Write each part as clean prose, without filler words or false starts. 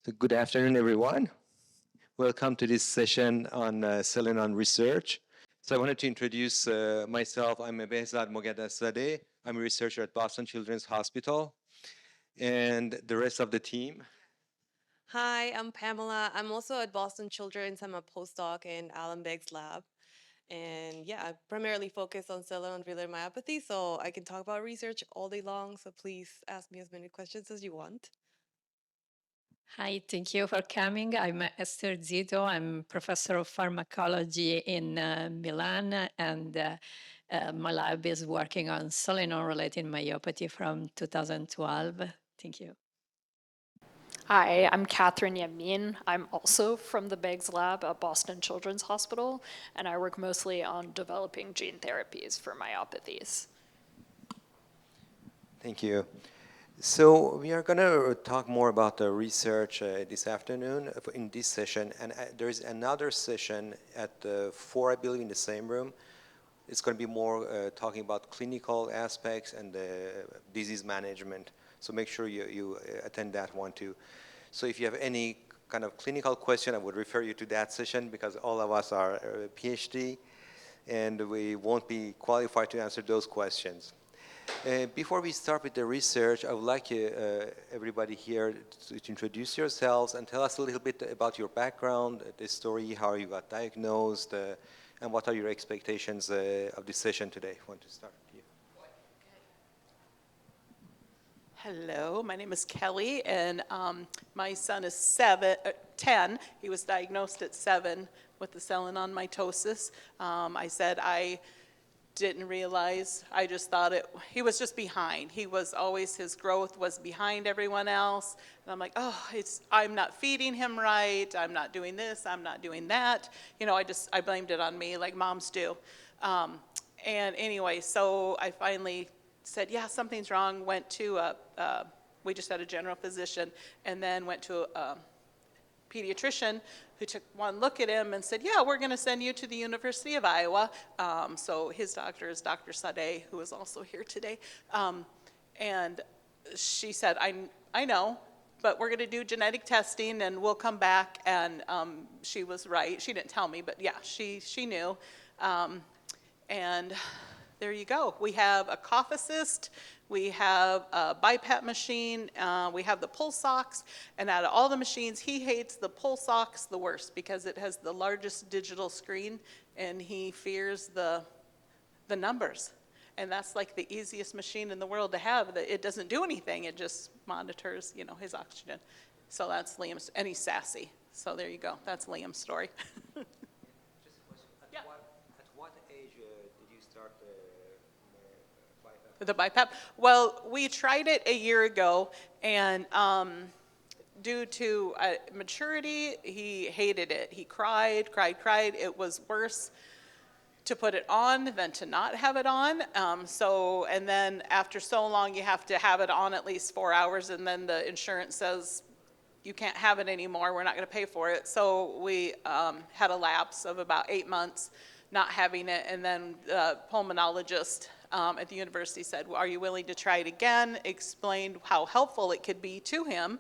So good afternoon, everyone. Welcome to this session on SELENON research. So I wanted to introduce myself. I'm Behzad Moghadaszadeh. I'm a researcher at Boston Children's Hospital. And the rest of the team. Hi, I'm Pamela. I'm also at Boston Children's. I'm a postdoc in Alan Begg's lab. And yeah, I primarily focus on SELENON-related myopathy, so I can talk about research all day long. So please ask me as many questions as you want. Hi, thank you for coming. I'm Ester Zito. I'm professor of pharmacology in Milan, and my lab is working on SELENON-related myopathy from 2012. Thank you. Hi, I'm Katheryn Yammine. I'm also from the Beggs lab at Boston Children's Hospital, and I work mostly on developing gene therapies for myopathies. Thank you. So we are going to talk more about the research this afternoon in this session. And there is another session at 4, I believe, in the same room. It's going to be more talking about clinical aspects and disease management. So make sure you attend that one too. So if you have any kind of clinical question, I would refer you to that session because all of us are PhD and we won't be qualified to answer those questions. Before we start with the research, I would like everybody here to introduce yourselves and tell us a little bit about your background, the story, how you got diagnosed, and what are your expectations of this session today? I want to start with you. Hello, my name is Kelly, and my son is 10. He was diagnosed at 7 with the SELENON mitosis. I said I didn't realize, I just thought he was just behind. He was always, his growth was behind everyone else. And I'm like, oh, I'm not feeding him right, I'm not doing this, I'm not doing that. You know, I blamed it on me like moms do. And anyway, so I finally said, yeah, something's wrong, went to we just had a general physician, and then went to a pediatrician who took one look at him and said, yeah, we're going to send you to the University of Iowa. So his doctor is Dr. Sadeh, who is also here today. And she said, I know, but we're going to do genetic testing and we'll come back. And she was right. She didn't tell me, but yeah, she knew. And there you go. We have a cough-assist, we have a BiPAP machine, we have the pulse ox, and out of all the machines, he hates the pulse ox the worst because it has the largest digital screen, and he fears the numbers. And that's like the easiest machine in the world to have. It doesn't do anything, it just monitors, you know, his oxygen. So that's Liam's, and he's sassy. So there you go, that's Liam's story. The BiPAP? Well, we tried it a year ago, and due to maturity, he hated it. He cried. It was worse to put it on than to not have it on. And then after so long, you have to have it on at least 4 hours, and then the insurance says, you can't have it anymore, we're not going to pay for it. So we had a lapse of about 8 months not having it, and then the pulmonologist at the university said, well, are you willing to try it again? Explained how helpful it could be to him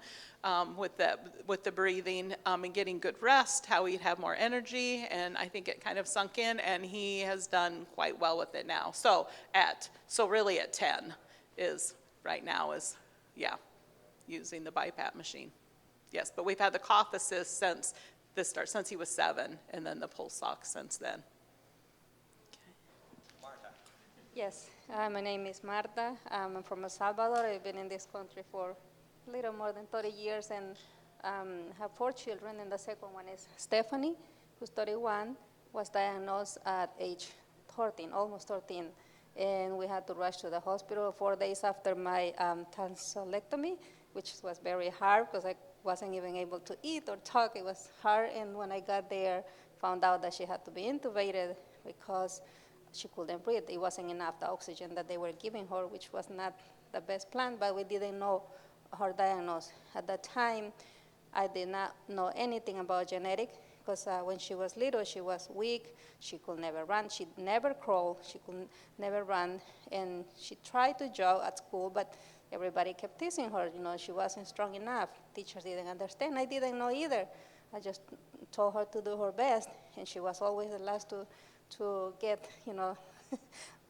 with the breathing and getting good rest, how he'd have more energy, and I think it kind of sunk in, and he has done quite well with it now. So really at 10 is right now is, yeah, using the BiPAP machine. Yes, but we've had the cough assist since since he was 7, and then the pulse ox since then. Yes, my name is Marta. I'm from El Salvador. I've been in this country for a little more than 30 years and have 4 children. And the second one is Stephanie, who's 31, was diagnosed at age 13, almost 13. And we had to rush to the hospital 4 days after my tonsillectomy, which was very hard because I wasn't even able to eat or talk. It was hard. And when I got there, found out that she had to be intubated because she couldn't breathe. It wasn't enough, the oxygen that they were giving her, which was not the best plan, but we didn't know her diagnosis. At that time, I did not know anything about genetic, because when she was little, she was weak. She could never run. She never crawled. She could never run. And she tried to jog at school, but everybody kept teasing her. You know, she wasn't strong enough. Teachers didn't understand. I didn't know either. I just told her to do her best, and she was always the last to get, you know,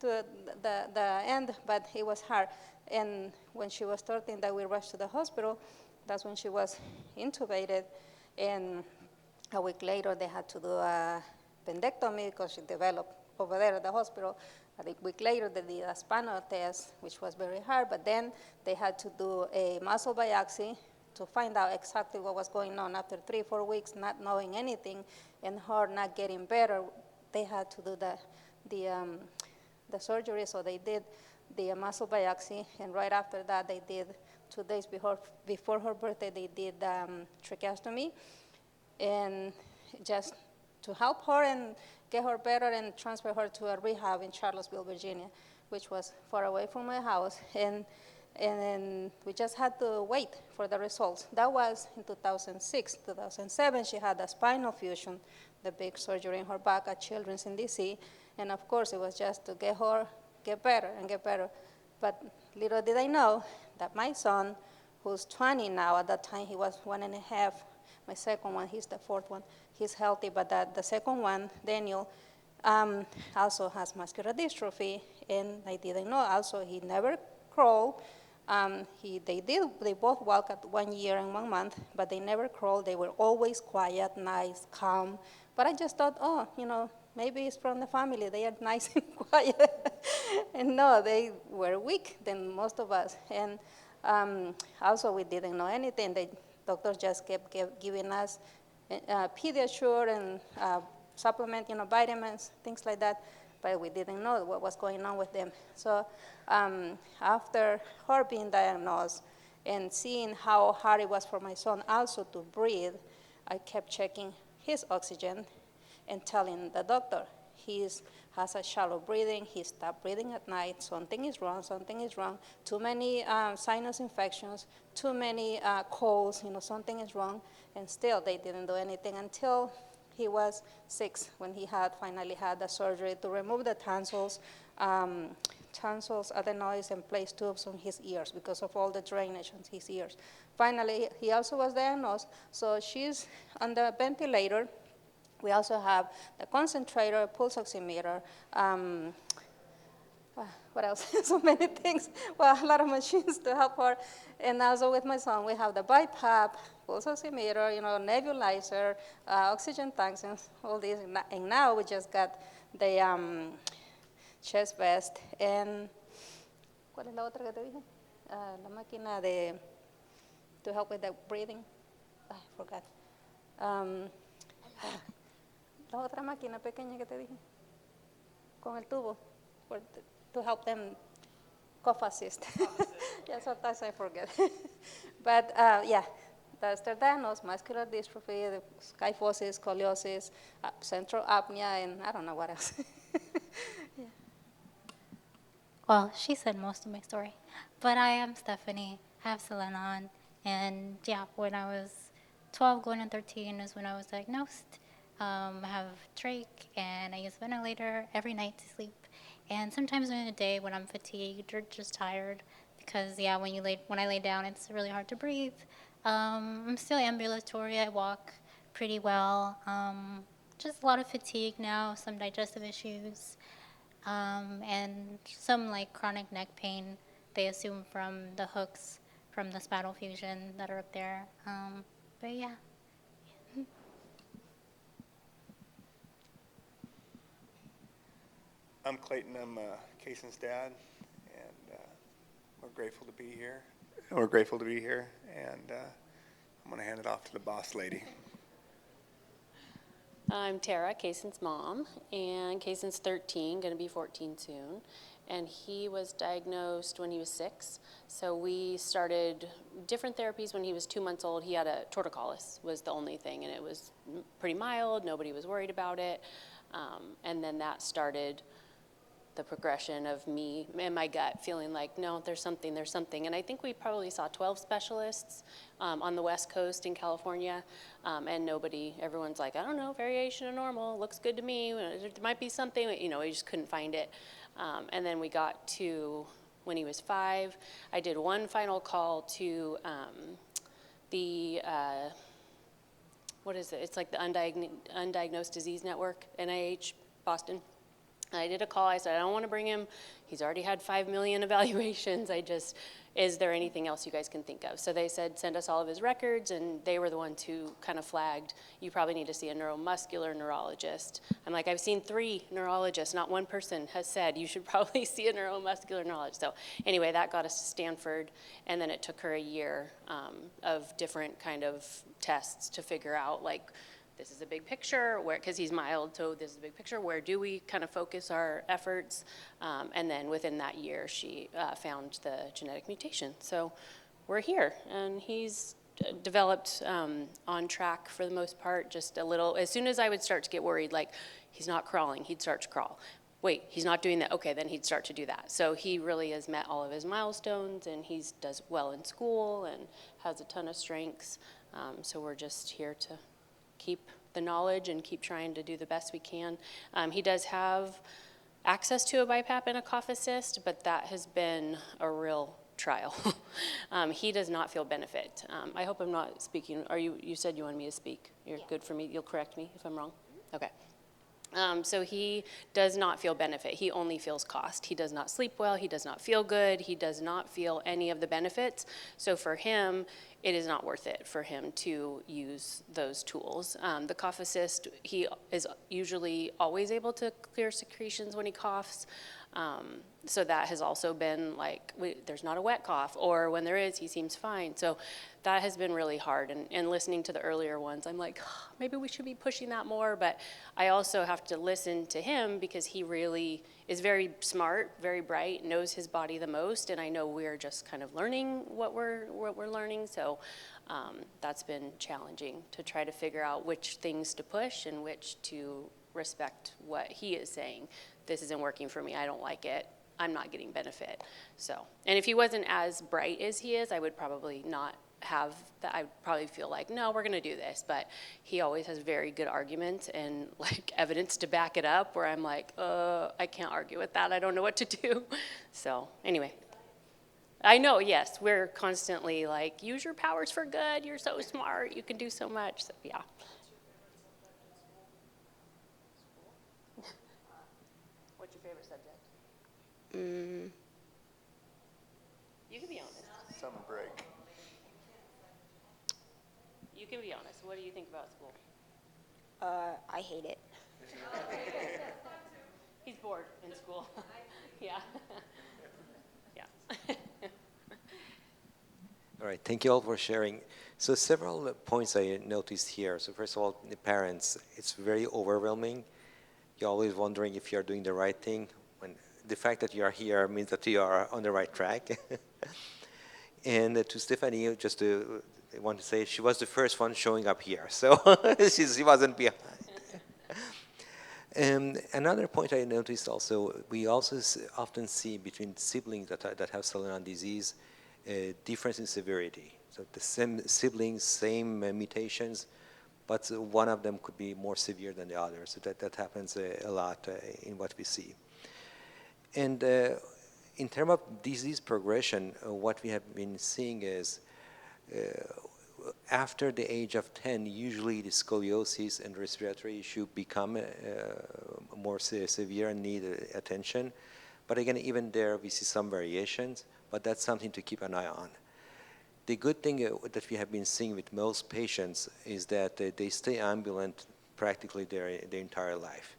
to the end, but it was hard. And when she was 13, that we rushed to the hospital, that's when she was intubated, and a week later they had to do a appendectomy because she developed over there at the hospital. A week later they did a spinal test, which was very hard, but then they had to do a muscle biopsy to find out exactly what was going on. After 3-4 weeks not knowing anything and her not getting better, they had to do the surgery, so they did the muscle biopsy, and right after that they did, 2 days before her birthday, they did tracheostomy, and just to help her and get her better and transfer her to a rehab in Charlottesville, Virginia, which was far away from my house. And then we just had to wait for the results. That was in 2006. 2007, she had a spinal fusion, the big surgery in her back at Children's in DC. And of course, it was just to get her get better and get better. But little did I know that my son, who's 20 now, at that time he was 1.5, my second one, he's the fourth one, he's healthy, but the second one, Daniel, also has muscular dystrophy, and I didn't know. Also, he never crawled. They both walk at 1 year and 1 month, but they never crawled. They were always quiet, nice, calm. But I just thought, oh, you know, maybe it's from the family. They are nice and quiet. And no, they were weak than most of us. And also, we didn't know anything. The doctors just kept giving us Pediasure and supplement, you know, vitamins, things like that. But we didn't know what was going on with them. So after her being diagnosed and seeing how hard it was for my son also to breathe, I kept checking his oxygen and telling the doctor, he has a shallow breathing, he stopped breathing at night, something is wrong, too many sinus infections, too many colds, you know, something is wrong, and still they didn't do anything until he was 6 when he finally had the surgery to remove the tonsils, adenoids, and place tubes on his ears because of all the drainage on his ears. Finally, he also was diagnosed, so she's on the ventilator. We also have the concentrator, pulse oximeter, what else? So many things. Well, a lot of machines to help her. And also with my son, we have the BiPAP, pulse oximeter, you know, nebulizer, oxygen tanks, and all these. And now we just got the chest vest. And ¿cuál es la otra que te dije? La máquina to help with the breathing. I forgot. La otra máquina pequeña que te dije, con el tubo, to help them cough assist. Yeah, sometimes I forget. But yeah, that's their diagnosis: muscular dystrophy, the kyphosis, scoliosis, central apnea, and I don't know what else. Yeah. Well, she said most of my story. But I am Stephanie, I have SELENON, and yeah, when I was 12 going on 13 is when I was diagnosed. I have trach, and I use a ventilator every night to sleep. And sometimes during the day when I'm fatigued or just tired, because yeah, when I lay down, it's really hard to breathe. I'm still ambulatory. I walk pretty well. Just a lot of fatigue now, some digestive issues, and some like chronic neck pain. They assume from the hooks from the spinal fusion that are up there. But yeah. I'm Clayton. I'm Kayson's dad, and we're grateful to be here. And I'm going to hand it off to the boss lady. I'm Tara, Kayson's mom, and Kayson's 13, going to be 14 soon. And he was diagnosed when he was 6. So we started different therapies when he was 2 months old. He had a torticollis was the only thing, and it was pretty mild. Nobody was worried about it. And then that started the progression of me and my gut feeling like, no, there's something. And I think we probably saw 12 specialists on the West Coast in California, and everyone's like, I don't know, variation of normal, looks good to me, there might be something, you know, we just couldn't find it. And then we got to when he was 5. I did one final call to the, what is it? It's like the Undiagnosed Disease Network, NIH, Boston. I did a call. I said, I don't want to bring him. He's already had 5 million evaluations. Is there anything else you guys can think of? So they said, send us all of his records, and they were the ones who kind of flagged, you probably need to see a neuromuscular neurologist. I'm like, I've seen 3 neurologists. Not one person has said you should probably see a neuromuscular neurologist. So anyway, that got us to Stanford, and then it took her a year of different kind of tests to figure out, like, this is a big picture, because he's mild, so this is a big picture, where do we kind of focus our efforts? And then within that year, she found the genetic mutation. So we're here, and he's developed on track for the most part, just a little. As soon as I would start to get worried, like, he's not crawling, he'd start to crawl. Wait, he's not doing that, okay, then he'd start to do that. So he really has met all of his milestones, and he does well in school and has a ton of strengths. So we're just here to keep the knowledge and keep trying to do the best we can. He does have access to a BiPAP and a cough assist, but that has been a real trial. He does not feel benefit. I hope I'm not speaking. You said you wanted me to speak. You're good for me. You'll correct me if I'm wrong? Okay. So he does not feel benefit. He only feels cost. He does not sleep well. He does not feel good. He does not feel any of the benefits. So for him, it is not worth it for him to use those tools. The cough assist, he is usually always able to clear secretions when he coughs. So that has also been like, there's not a wet cough, or when there is, he seems fine. So that has been really hard. And listening to the earlier ones, I'm like, oh, maybe we should be pushing that more. But I also have to listen to him because he really is very smart, very bright, knows his body the most. And I know we're just kind of learning what we're learning. So that's been challenging to try to figure out which things to push and which to respect what he is saying. This isn't working for me, I don't like it, I'm not getting benefit. So, and if he wasn't as bright as he is, I would probably not have that. I'd probably feel like, no, we're gonna do this. But he always has very good arguments and like evidence to back it up, where I'm like, I can't argue with that, I don't know what to do. So anyway, I know, yes, we're constantly like, use your powers for good, you're so smart, you can do so much. So yeah. What's your favorite subject? You can be honest. Summer break. You can be honest. What do you think about school? I hate it. He's bored in school. Yeah. Yeah. All right, thank you all for sharing. So several points I noticed here. So first of all, the parents, it's very overwhelming. You're always wondering if you're doing the right thing, when the fact that you are here means that you are on the right track. And to Stephanie, just to want to say, she was the first one showing up here, so she wasn't behind. Another point I noticed also, we also often see between siblings that have SELENON disease, a difference in severity. So the same siblings, same mutations, but one of them could be more severe than the other. So that happens a lot in what we see. And in terms of disease progression, what we have been seeing is after the age of 10, usually the scoliosis and respiratory issue become more severe and need attention. But again, even there, we see some variations, but that's something to keep an eye on. The good thing that we have been seeing with most patients is that they stay ambulant practically their entire life.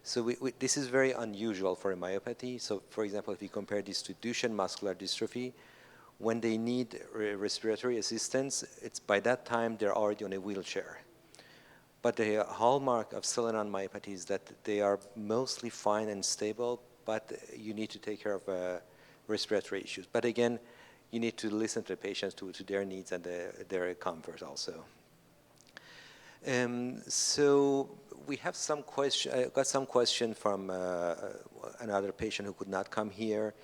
So this is very unusual for a myopathy. So for example, if we compare this to Duchenne muscular dystrophy, when they need respiratory assistance, it's by that time they're already on a wheelchair. But the hallmark of SELENON myopathy is that they are mostly fine and stable, but you need to take care of respiratory issues. But again, you need to listen to the patients, to their needs and their comfort also. So we have some got some question from another patient who could not come here.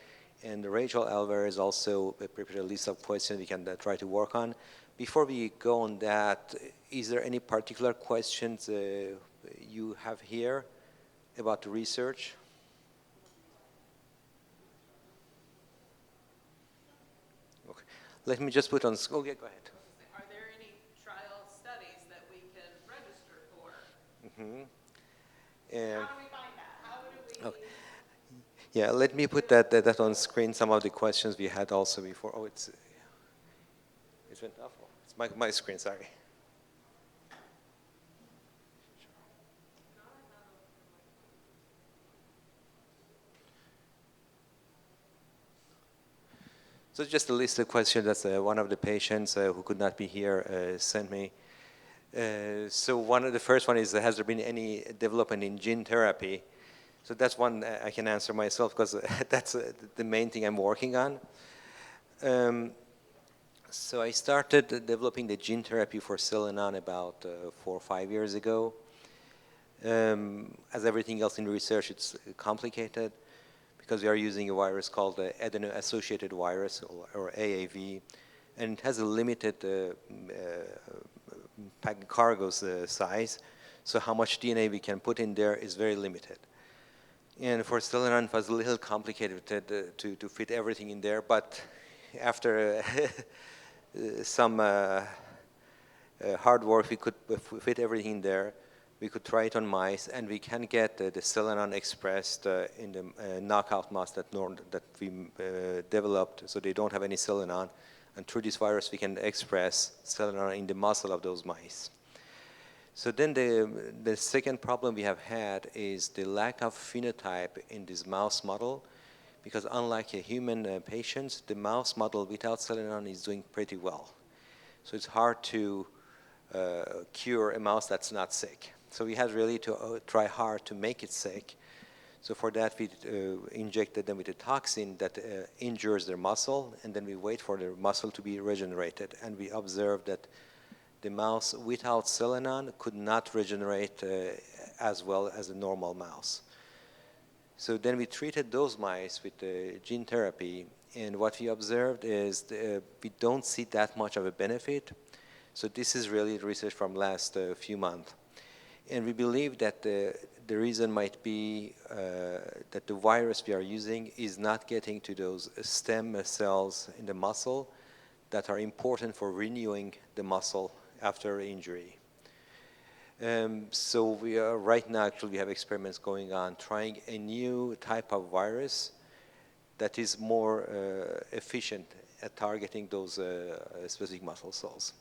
And Rachel Alvarez also prepared a list of questions we can try to work on. Before we go on that, is there any particular questions you have here about the research? let me just put on, oh yeah, go ahead. Are there any trial studies that we can register for? And, How do we find that? How do we? okay. Yeah, let me put that on screen, some of the questions we had also before. Oh, it went off. Oh, it's my screen, sorry. So just a list of questions that one of the patients who could not be here sent me. So one of the first one is, has there been any development in gene therapy? So that's one I can answer myself because that's the main thing I'm working on. So I started developing the gene therapy for SELENON about 4 or 5 years ago. As everything else in research, it's complicated because we are using a virus called adeno-associated virus, or AAV, and it has a limited cargo size, so how much DNA we can put in there is very limited. And for SELENON, it was a little complicated to fit everything in there, but after some hard work, we could fit everything in there. We could try it on mice, and we can get the SELENON expressed in the knockout mouse that we developed, so they don't have any SELENON. And through this virus, we can express SELENON in the muscle of those mice. So then the second problem we have had is the lack of phenotype in this mouse model, because unlike a human patients, the mouse model without SELENON is doing pretty well. So it's hard to cure a mouse that's not sick. So we had really to try hard to make it sick. So for that, we injected them with a toxin that injures their muscle, and then we wait for their muscle to be regenerated. And we observed that the mouse without SELENON could not regenerate as well as a normal mouse. So then we treated those mice with gene therapy, and what we observed is we don't see that much of a benefit. So this is really research from last few months. And we believe that the reason might be that the virus we are using is not getting to those stem cells in the muscle that are important for renewing the muscle after injury. So we are right now, actually, we have experiments going on trying a new type of virus that is more efficient at targeting those specific muscle cells.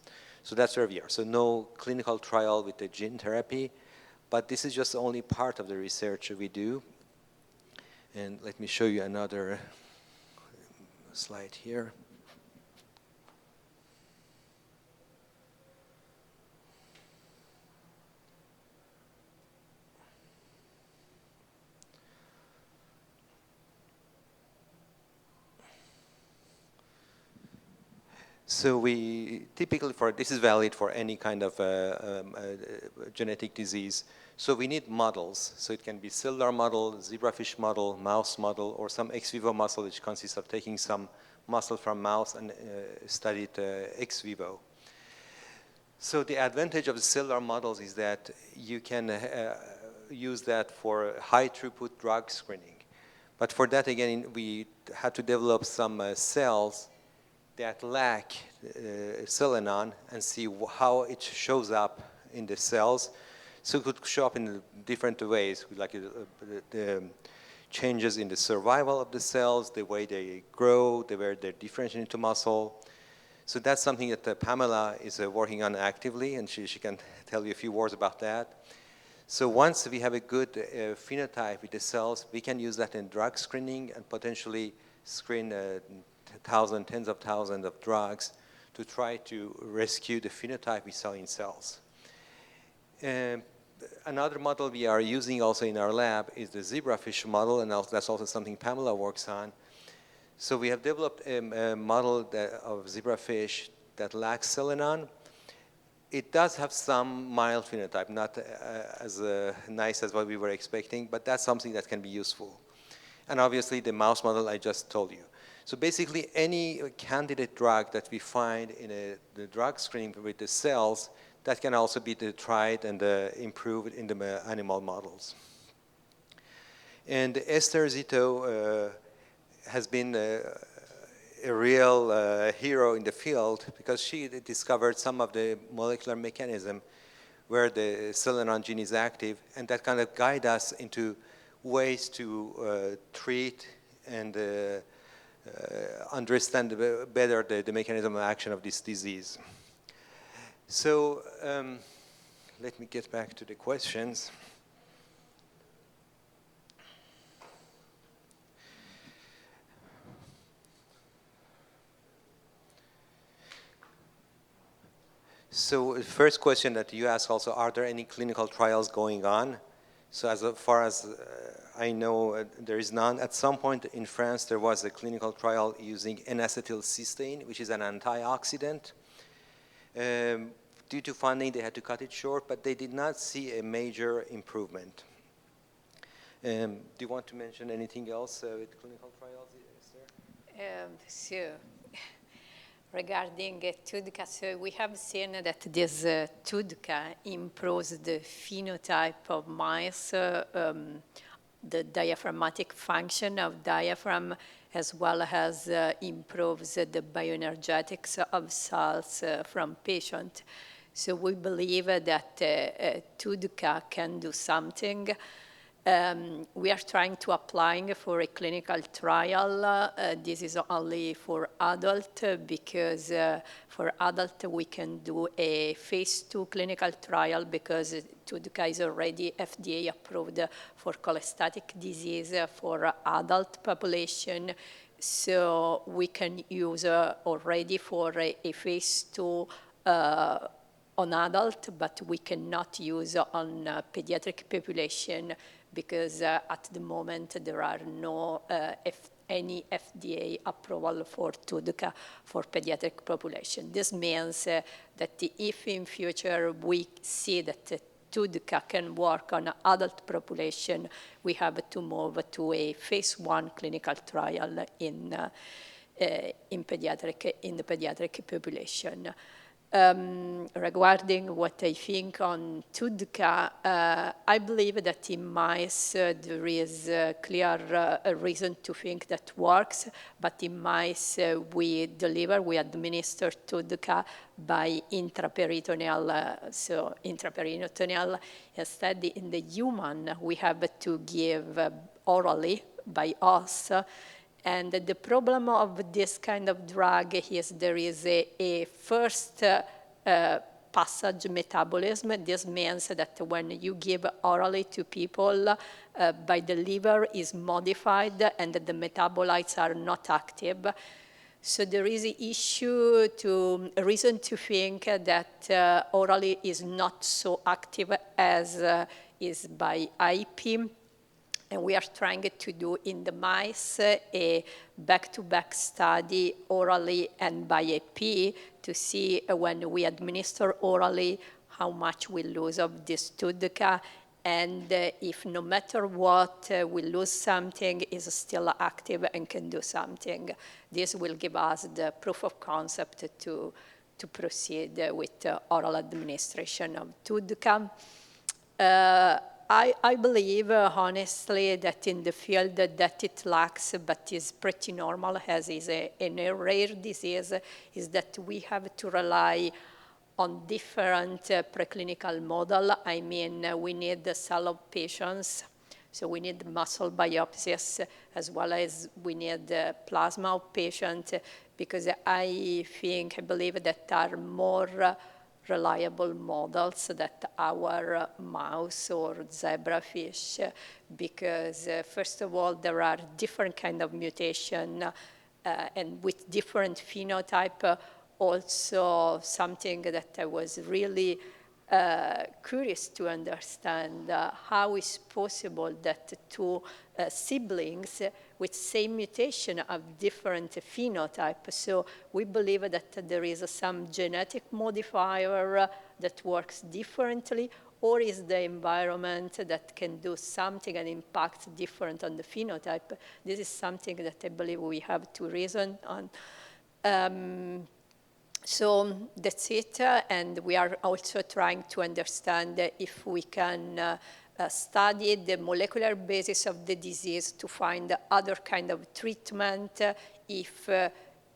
So that's where we are. So no clinical trial with the gene therapy, but this is just only part of the research we do. And let me show you another slide here. So we typically, this is valid for any kind of genetic disease. So we need models. So it can be cellular model, zebrafish model, mouse model, or some ex vivo muscle, which consists of taking some muscle from mouse and study it ex vivo. So the advantage of the cellular models is that you can use that for high throughput drug screening. But for that, again, we had to develop some cells that lack SELENON and see how it shows up in the cells. So it could show up in different ways, like the changes in the survival of the cells, the way they grow, the way they differentiate into muscle. So that's something that Pamela is working on actively, and she can tell you a few words about that. So once we have a good phenotype with the cells, we can use that in drug screening and potentially screen tens of thousands of drugs to try to rescue the phenotype we saw in cells. Another model we are using also in our lab is the zebrafish model, and that's also something Pamela works on. So we have developed a model of zebrafish that lacks SELENON. It does have some mild phenotype, not as nice as what we were expecting, but that's something that can be useful. And obviously the mouse model I just told you. So basically any candidate drug that we find in the drug screening with the cells, that can also be tried and improved in the animal models. And Ester Zito has been a real hero in the field because she discovered some of the molecular mechanism where the SELENON gene is active, and that kind of guide us into ways to treat and understand better the mechanism of action of this disease. So let me get back to the questions. So the first question that you asked also, are there any clinical trials going on? So as far as I know, there is none. At some point in France, there was a clinical trial using N-acetylcysteine, which is an antioxidant. Due to funding, they had to cut it short, but they did not see a major improvement. Do you want to mention anything else with clinical trials, Esther? Regarding TUDCA, so we have seen that this TUDCA improves the phenotype of mice, the diaphragmatic function of diaphragm, as well as improves the bioenergetics of cells from patient. So we believe that TUDCA can do something. We are trying to apply for a clinical trial. This is only for adult because for adult we can do a phase 2 clinical trial because TUDCA is already FDA approved for cholestatic disease for adult population. So we can use already for a phase 2 on adult, but we cannot use on pediatric population because at the moment there are no any FDA approval for TUDCA for pediatric population. This means that if in future we see that TUDCA can work on adult population, we have to move to a phase 1 clinical trial in the pediatric population. Regarding what I think on TUDCA, I believe that in mice there is a clear reason to think that works, but in mice we administer TUDCA by intraperitoneal, so intraperitoneal. Instead, in the human, we have to give orally by us. And the problem of this kind of drug is there is a first passage metabolism. This means that when you give orally to people, by the liver is modified and the metabolites are not active. So there is a reason to think that orally is not so active as is by IP. And we are trying to do in the mice a back-to-back study orally and by IP to see when we administer orally how much we lose of this TUDCA. And if no matter what we lose something, is still active and can do something. This will give us the proof of concept to proceed with oral administration of TUDCA. I believe, honestly, that in the field that it lacks, but is pretty normal, as is a rare disease, is that we have to rely on different preclinical model. I mean, we need the cell of patients, so we need muscle biopsies, as well as we need plasma of patient, because I believe that are more reliable models that our mouse or zebrafish, because first of all, there are different kind of mutation and with different phenotype. Also something that I was really curious to understand, how is possible that two siblings with same mutation have different phenotype. So we believe that there is some genetic modifier that works differently, or is the environment that can do something and impact different on the phenotype. This is something that I believe we have to reason on. So that's it, and we are also trying to understand if we can study the molecular basis of the disease to find other kind of treatment, if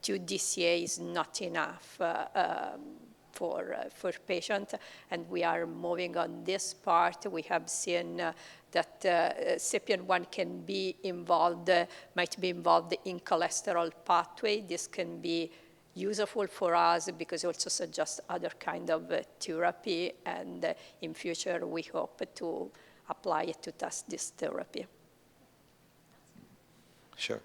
2 DCA is not enough for patient, and we are moving on this part. We have seen that CPN1 can be involved, might be involved in cholesterol pathway. This can be useful for us because it also suggests other kind of therapy, and in future we hope to apply it to test this therapy. Sure.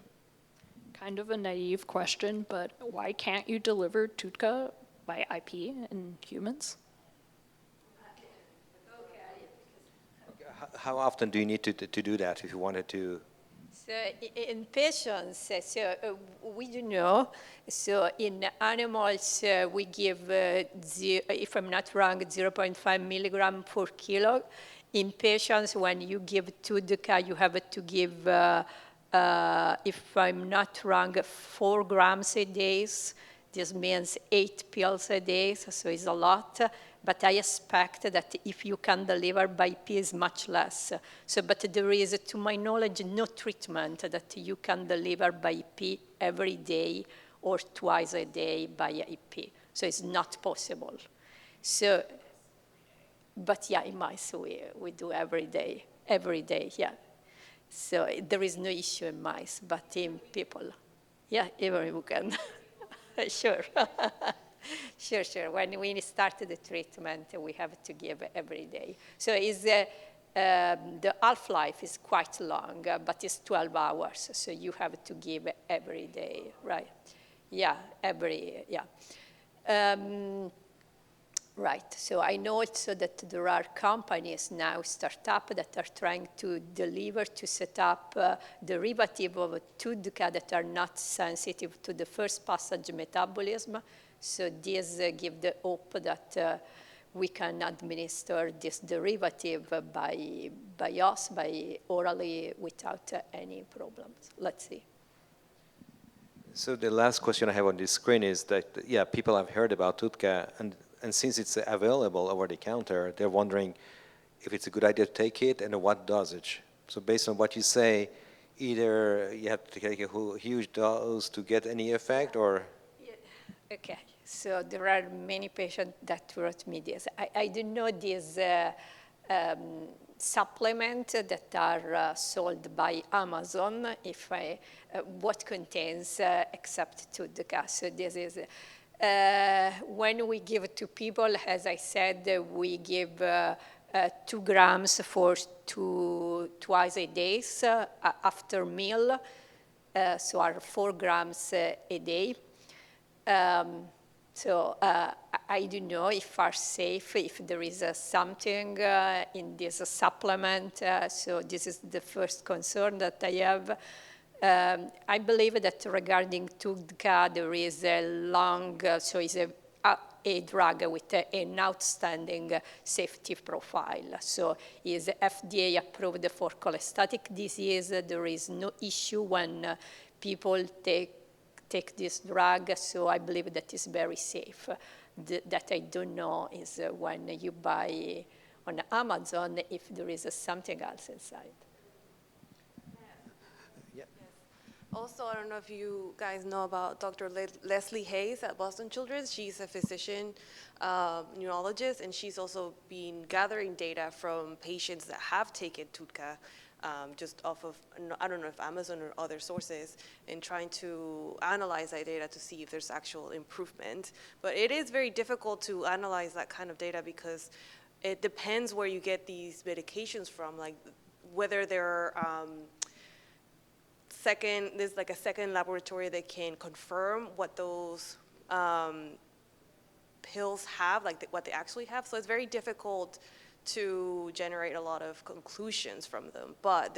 Kind of a naive question, but why can't you deliver TUDCA by IP in humans? How often do you need to do that if you wanted to? So in patients, we do know. So in animals, we give, if I'm not wrong, 0.5 milligram per kilo. In patients, when you give TUDCA, you have to give, if I'm not wrong, 4 grams a day. This means 8 pills a day, so it's a lot. But I expect that if you can deliver by IP, is much less. So, but there is, to my knowledge, no treatment that you can deliver by IP every day or twice a day by IP. So it's not possible. So, but yeah, in mice, we do every day, yeah. So there is no issue in mice, but in people, yeah, even we can. Sure. Sure. When we started the treatment, we have to give every day. So the half-life is quite long, but it's 12 hours. So you have to give every day, right? Yeah, right. So I know also that there are companies now, startups, that are trying to deliver, to set up derivative of TUDCA that are not sensitive to the first passage metabolism. So this gives the hope that we can administer this derivative by orally without any problems. Let's see. So the last question I have on this screen is that, yeah, people have heard about TUDCA, and since it's available over the counter, they're wondering if it's a good idea to take it and what dosage. So based on what you say, either you have to take a huge dose to get any effect, or? Okay, so there are many patients that wrote me this. I don't know these supplements that are sold by Amazon, what contains except TUDCA. So this is, when we give to people, as I said, we give 2 grams for twice a day after meal, so are 4 grams a day. So I don't know if are safe, if there is something in this supplement. So this is the first concern that I have. I believe that regarding TUDCA, there is a long, so it's a drug with an outstanding safety profile. So is FDA approved for cholestatic disease. There is no issue when people take this drug, so I believe that is very safe. That I don't know is when you buy on Amazon if there is something else inside. Yeah. Also, I don't know if you guys know about Dr. Leslie Hayes at Boston Children's. She's a physician, neurologist, and she's also been gathering data from patients that have taken TUDCA, just off of, I don't know if Amazon or other sources, and trying to analyze that data to see if there's actual improvement. But it is very difficult to analyze that kind of data because it depends where you get these medications from, like whether they're there's like a second laboratory that can confirm what those pills have, like what they actually have. So it's very difficult to generate a lot of conclusions from them. But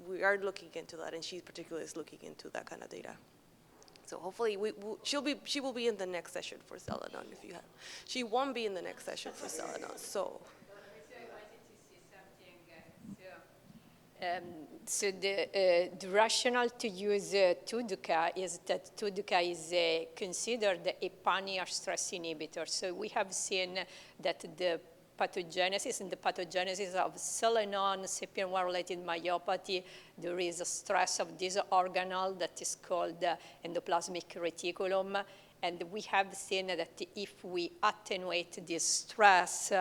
we are looking into that, and she particularly is looking into that kind of data. So hopefully she will be in the next session for SELENON if you have. She won't be in the next session for SELENON, so. So the rationale to use TUDCA is that TUDCA is considered a pioneer stress inhibitor. So we have seen that the pathogenesis. In the pathogenesis of SELENON, CPN1-related myopathy, there is a stress of this organelle that is called endoplasmic reticulum. And we have seen that if we attenuate this stress,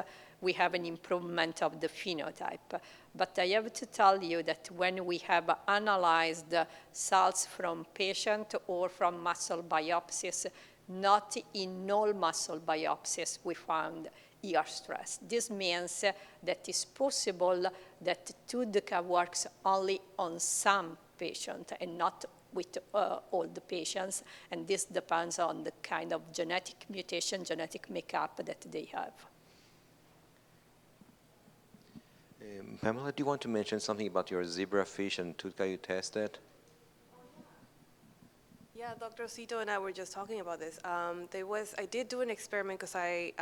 we have an improvement of the phenotype. But I have to tell you that when we have analyzed cells from patient or from muscle biopsies, not in all muscle biopsies we found ER stress. This means that it's possible that TUDCA works only on some patients and not with all the patients, and this depends on the kind of genetic mutation, genetic makeup that they have. Pamela, do you want to mention something about your zebrafish and TUDCA you tested? Yeah, Dr. Zito and I were just talking about this. I did do an experiment because I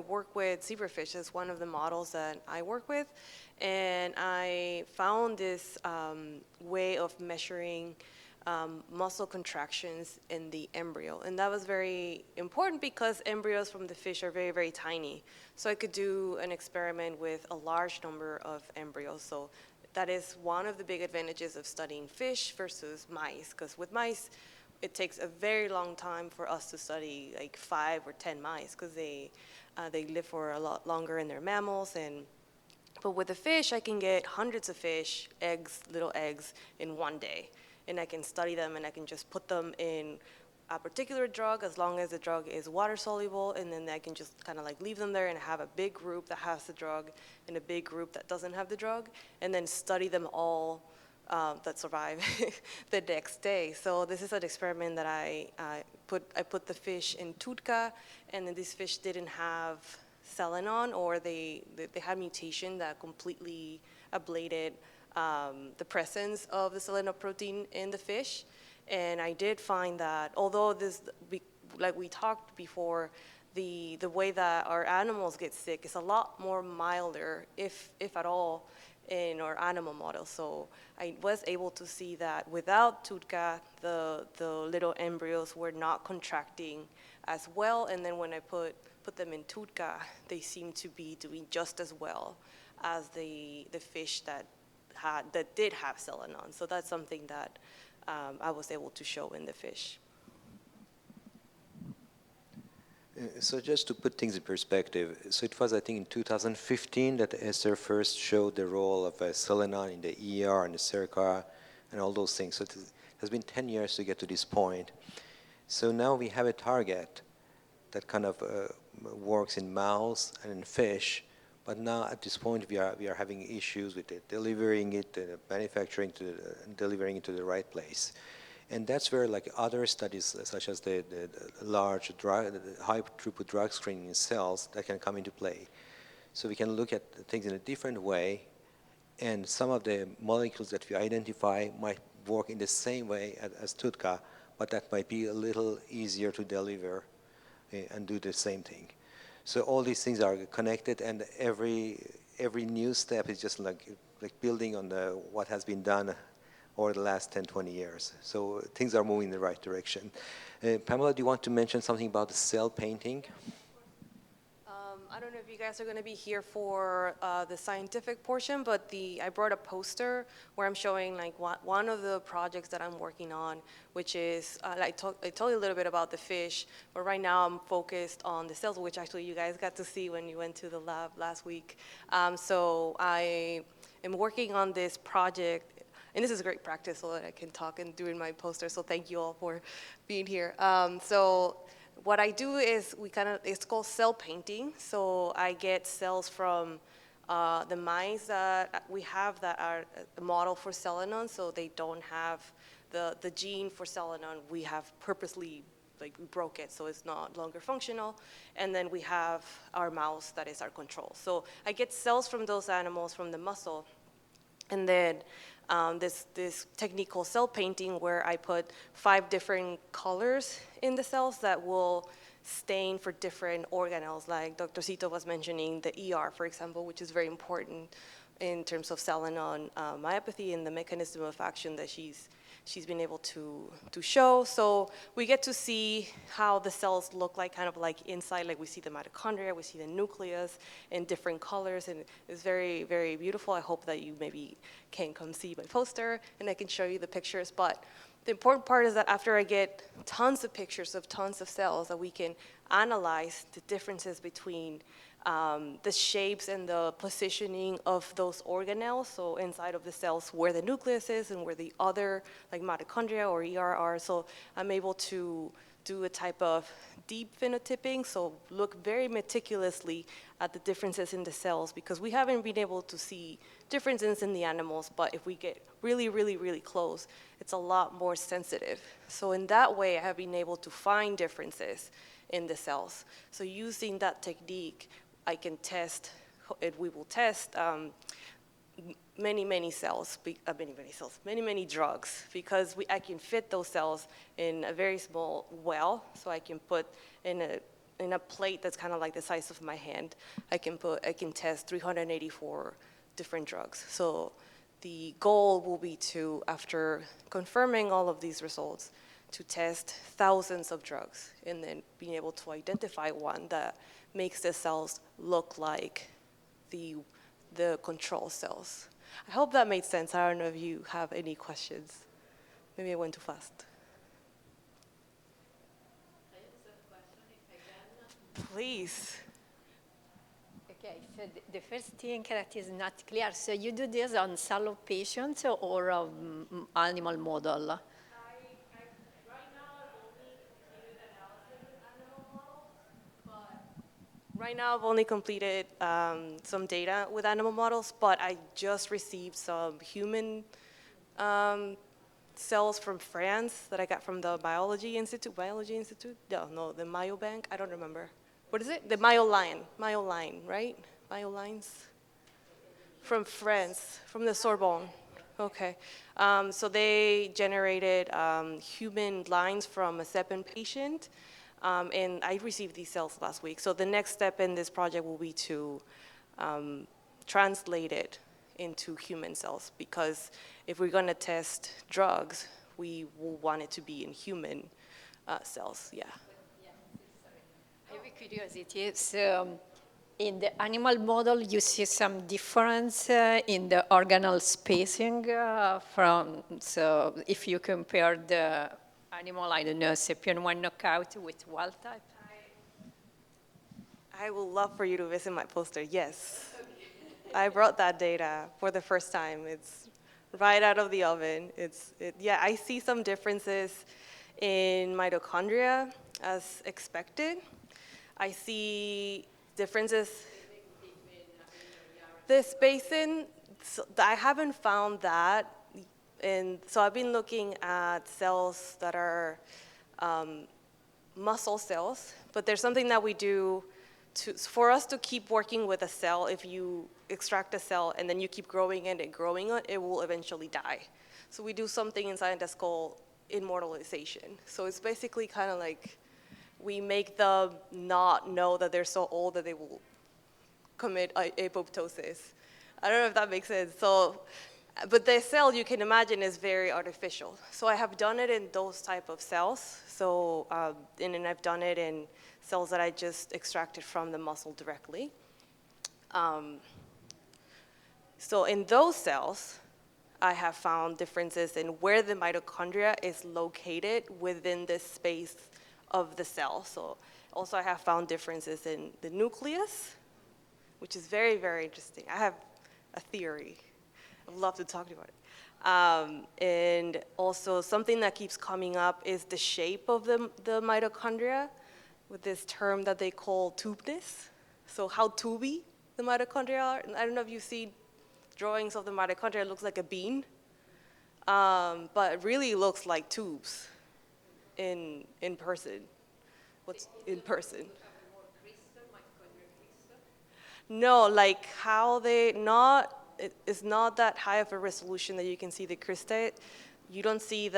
work with zebrafish as one of the models that I work with, and I found this way of measuring muscle contractions in the embryo. And that was very important because embryos from the fish are very, very tiny. So I could do an experiment with a large number of embryos. So that is one of the big advantages of studying fish versus mice, because with mice, it takes a very long time for us to study like 5 or 10 mice, because they live for a lot longer in their mammals. But with the fish, I can get hundreds of fish, eggs, little eggs, in one day. And I can study them, and I can just put them in a particular drug as long as the drug is water soluble, and then I can just kind of like leave them there and have a big group that has the drug and a big group that doesn't have the drug, and then study them all that survive the next day. So this is an experiment that I put the fish in TUDCA, and then these fish didn't have SELENON, or they had mutation that completely ablated the presence of the selenoprotein in the fish. And I did find that although like we talked before, the way that our animals get sick is a lot more milder, if at all, in our animal models. So I was able to see that without TUDCA, the little embryos were not contracting as well. And then when I put them in TUDCA, they seem to be doing just as well as the fish that did have SELENON. So that's something that I was able to show in the fish. So just to put things in perspective, so it was, I think, in 2015 that Esther first showed the role of SELENON in the ER and the CERCA and all those things. So it has been 10 years to get to this point. So now we have a target that kind of works in mouse and in fish, but now at this point we are having issues with it, delivering it, manufacturing, delivering it to the right place. And that's where like other studies, such as the large high throughput drug screening in cells, that can come into play. So we can look at things in a different way, and some of the molecules that we identify might work in the same way as TUDCA, but that might be a little easier to deliver and do the same thing. So all these things are connected, and every new step is just like building on what has been done over the last 10, 20 years. So things are moving in the right direction. Pamela, do you want to mention something about the cell painting? I don't know if you guys are going to be here for the scientific portion, but I brought a poster where I'm showing like one of the projects that I'm working on, which is, I told you a little bit about the fish, but right now I'm focused on the cells, which actually you guys got to see when you went to the lab last week. So I am working on this project, and this is great practice so that I can talk and do in my poster, so thank you all for being here. So what I do is it's called cell painting. So I get cells from the mice that we have that are a model for SELENON, so they don't have the gene for SELENON. We have purposely we broke it, so it's not longer functional. And then we have our mouse that is our control. So I get cells from those animals, from the muscle, and then this technique called cell painting, where I put 5 different colors in the cells that will stain for different organelles, like Dr. Zito was mentioning the ER, for example, which is very important in terms of SELENON myopathy and the mechanism of action that she's she's been able to show. So we get to see how the cells look like, kind of like inside, like we see the mitochondria, we see the nucleus in different colors, and it's very, very beautiful. I hope that you maybe can come see my poster, and I can show you the pictures. But the important part is that after I get tons of pictures of tons of cells, that we can analyze the differences between the shapes and the positioning of those organelles, so inside of the cells where the nucleus is and where the other, like mitochondria or ER are. So I'm able to do a type of deep phenotyping, so look very meticulously at the differences in the cells, because we haven't been able to see differences in the animals, but if we get really, really, really close, it's a lot more sensitive. So in that way, I have been able to find differences in the cells. So using that technique, I can test, we will test many cells, many drugs, because I can fit those cells in a very small well, so I can put in a plate that's kind of like the size of my hand, I can test 384 different drugs. So the goal will be to, after confirming all of these results, to test thousands of drugs and then being able to identify one that makes the cells look like the control cells. I hope that made sense. I don't know if you have any questions. Maybe I went too fast. Please. Okay, so the first thing that is not clear, so you do this on cell of patients or animal model? Right now, I've only completed some data with animal models, but I just received some human cells from France that I got from the Biology Institute? No, the Biobank, I don't remember. What is it? The Myoline, right? Myolines? From France, from the Sorbonne. Okay. So they generated human lines from a SEPN patient. And I received these cells last week. So the next step in this project will be to translate it into human cells, because if we're going to test drugs, we will want it to be in human cells, yeah. I have a curiosity. So in the animal model, you see some difference in the organelle spacing so if you compare the animal, I don't know, SEPN1 knockout with wild type? I would love for you to visit my poster, yes. I brought that data for the first time. It's right out of the oven. Yeah, I see some differences in mitochondria as expected. I see differences. The spacing, I haven't found that. And so I've been looking at cells that are muscle cells, but there's something that we do for us to keep working with a cell. If you extract a cell and then you keep growing it, it will eventually die. So we do something inside that's called immortalization. So it's basically kind of like we make them not know that they're so old that they will commit apoptosis. I don't know if that makes sense. So, but the cell, you can imagine, is very artificial. So I have done it in those type of cells. So, and then I've done it in cells that I just extracted from the muscle directly. So in those cells, I have found differences in where the mitochondria is located within the space of the cell. So also I have found differences in the nucleus, which is very, very interesting. I have a theory. I'd love to talk to you about it. And also something that keeps coming up is the shape of the mitochondria, with this term that they call tubeness. So how tubey the mitochondria are. And I don't know if you see drawings of the mitochondria, it looks like a bean, but it really looks like tubes in person. What's in person? No, like how it's not that high of a resolution that you can see the crystate. You don't see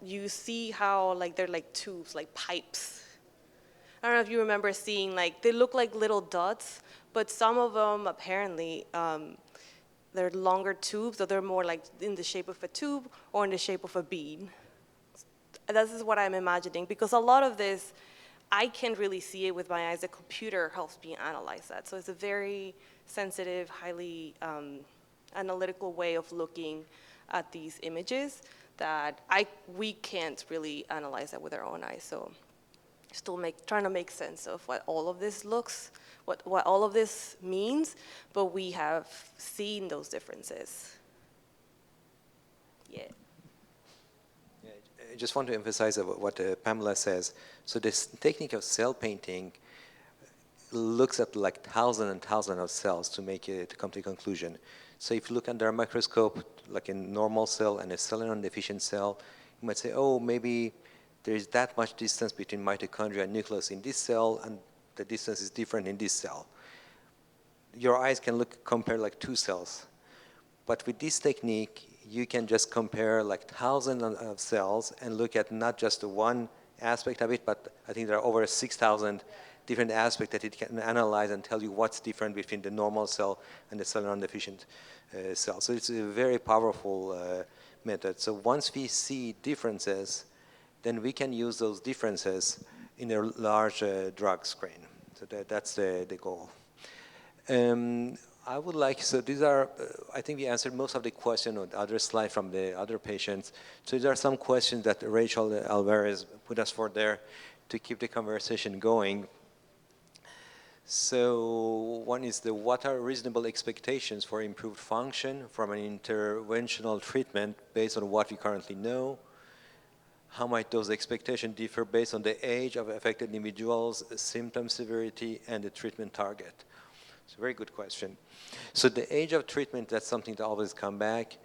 you see how like they're like tubes, like pipes. I don't know if you remember seeing, like, they look like little dots, but some of them apparently, they're longer tubes, or they're more like in the shape of a tube or in the shape of a bead. This is what I'm imagining, because a lot of this, I can't really see it with my eyes. The computer helps me analyze that. So it's a very sensitive, highly analytical way of looking at these images that we can't really analyze that with our own eyes. So still trying to make sense of what all of this looks, what all of this means, but we have seen those differences. Yeah. I just want to emphasize what Pamela says. So this technique of cell painting looks at like thousands and thousands of cells to come to a conclusion. So if you look under a microscope, like a normal cell and a SELENON deficient cell, you might say, oh, maybe there is that much distance between mitochondria and nucleus in this cell, and the distance is different in this cell. Your eyes can compare like two cells. But with this technique, you can just compare like thousands of cells and look at not just one aspect of it, but I think there are over 6,000 different aspects that it can analyze and tell you what's different between the normal cell and the SELENON deficient cell. So it's a very powerful method. So once we see differences, then we can use those differences in a large drug screen. So that's the goal. I would like, so these are, I think we answered most of the question on the other slide from the other patients. So there are some questions that Rachel Alvarez put us for there to keep the conversation going. So one is what are reasonable expectations for improved function from an interventional treatment based on what we currently know? How might those expectations differ based on the age of affected individuals, symptom severity, and the treatment target? It's a very good question. So the age of treatment, that's something that always come back.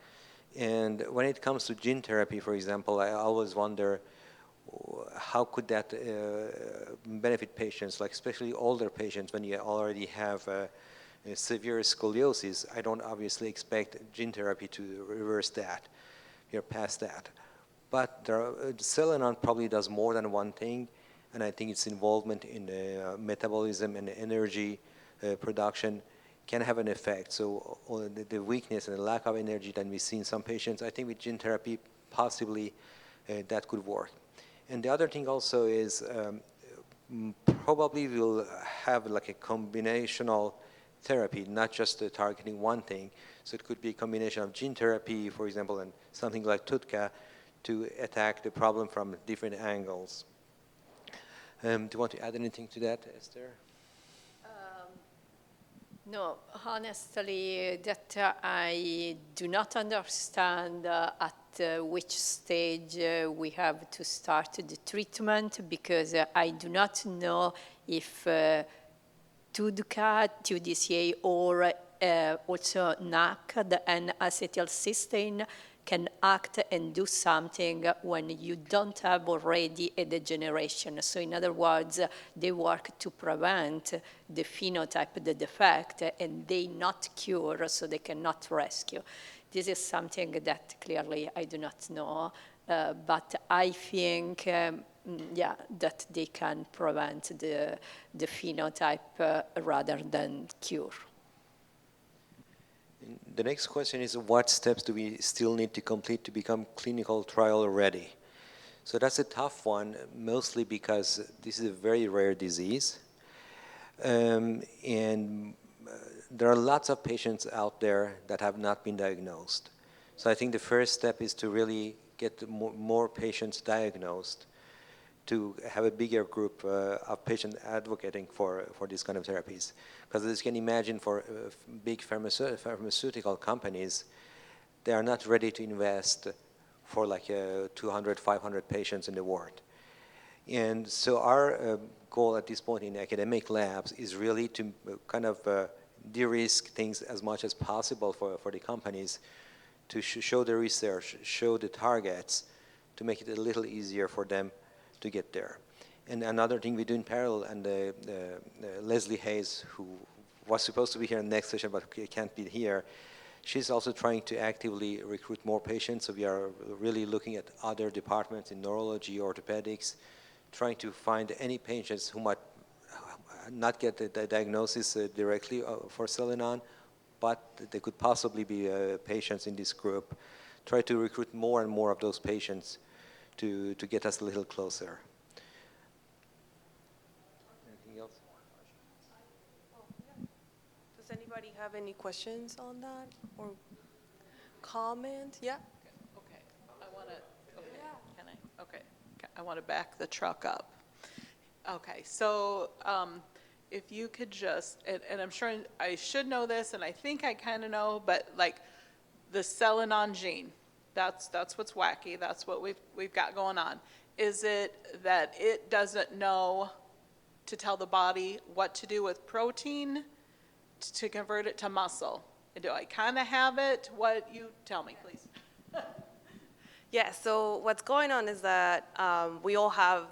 And when it comes to gene therapy, for example, I always wonder how could that benefit patients, like especially older patients when you already have severe scoliosis. I don't obviously expect gene therapy to reverse that. You're past that. But SELENON probably does more than one thing, and I think its involvement in metabolism and energy production can have an effect. So the weakness and the lack of energy that we see in some patients, I think with gene therapy, possibly that could work. And the other thing also is probably we'll have like a combinational therapy, not just targeting one thing. So it could be a combination of gene therapy, for example, and something like TUDCA to attack the problem from different angles. Do you want to add anything to that, Esther? No, honestly, that I do not understand at which stage we have to start the treatment, because I do not know if TUDCA, TUDCA, or also NAC, the N-acetylcysteine, can act and do something when you don't have already a degeneration. So in other words, they work to prevent the phenotype, the defect, and they not cure, so they cannot rescue. This is something that clearly I do not know, but I think, yeah, that they can prevent the phenotype rather than cure. The next question is, what steps do we still need to complete to become clinical trial ready? So that's a tough one, mostly because this is a very rare disease. And there are lots of patients out there that have not been diagnosed. So I think the first step is to really get more patients diagnosed, to have a bigger group of patients advocating for these kind of therapies. Because as you can imagine, for big pharmaceutical companies, they are not ready to invest for like 200, 500 patients in the world. And so our goal at this point in academic labs is really to kind of de-risk things as much as possible for the companies, to show the research, show the targets, to make it a little easier for them to get there. And another thing we do in parallel, and Leslie Hayes, who was supposed to be here in the next session but can't be here, she's also trying to actively recruit more patients. So we are really looking at other departments in neurology, orthopedics, trying to find any patients who might not get the diagnosis directly for SELENON, but there could possibly be patients in this group. Try to recruit more and more of those patients to get us a little closer. Anything else? Does anybody have any questions on that or comment? Yeah? Okay, I want to, can I? Okay, I want to back the truck up. Okay, so if you could just, and I'm sure I should know this, and I think I kind of know, but like the SELENON gene, that's what's wacky, that's what we've got going on. Is it that it doesn't know to tell the body what to do with protein to convert it to muscle? Do I kind of have it? What, you tell me, please. Yeah, so what's going on is that we all have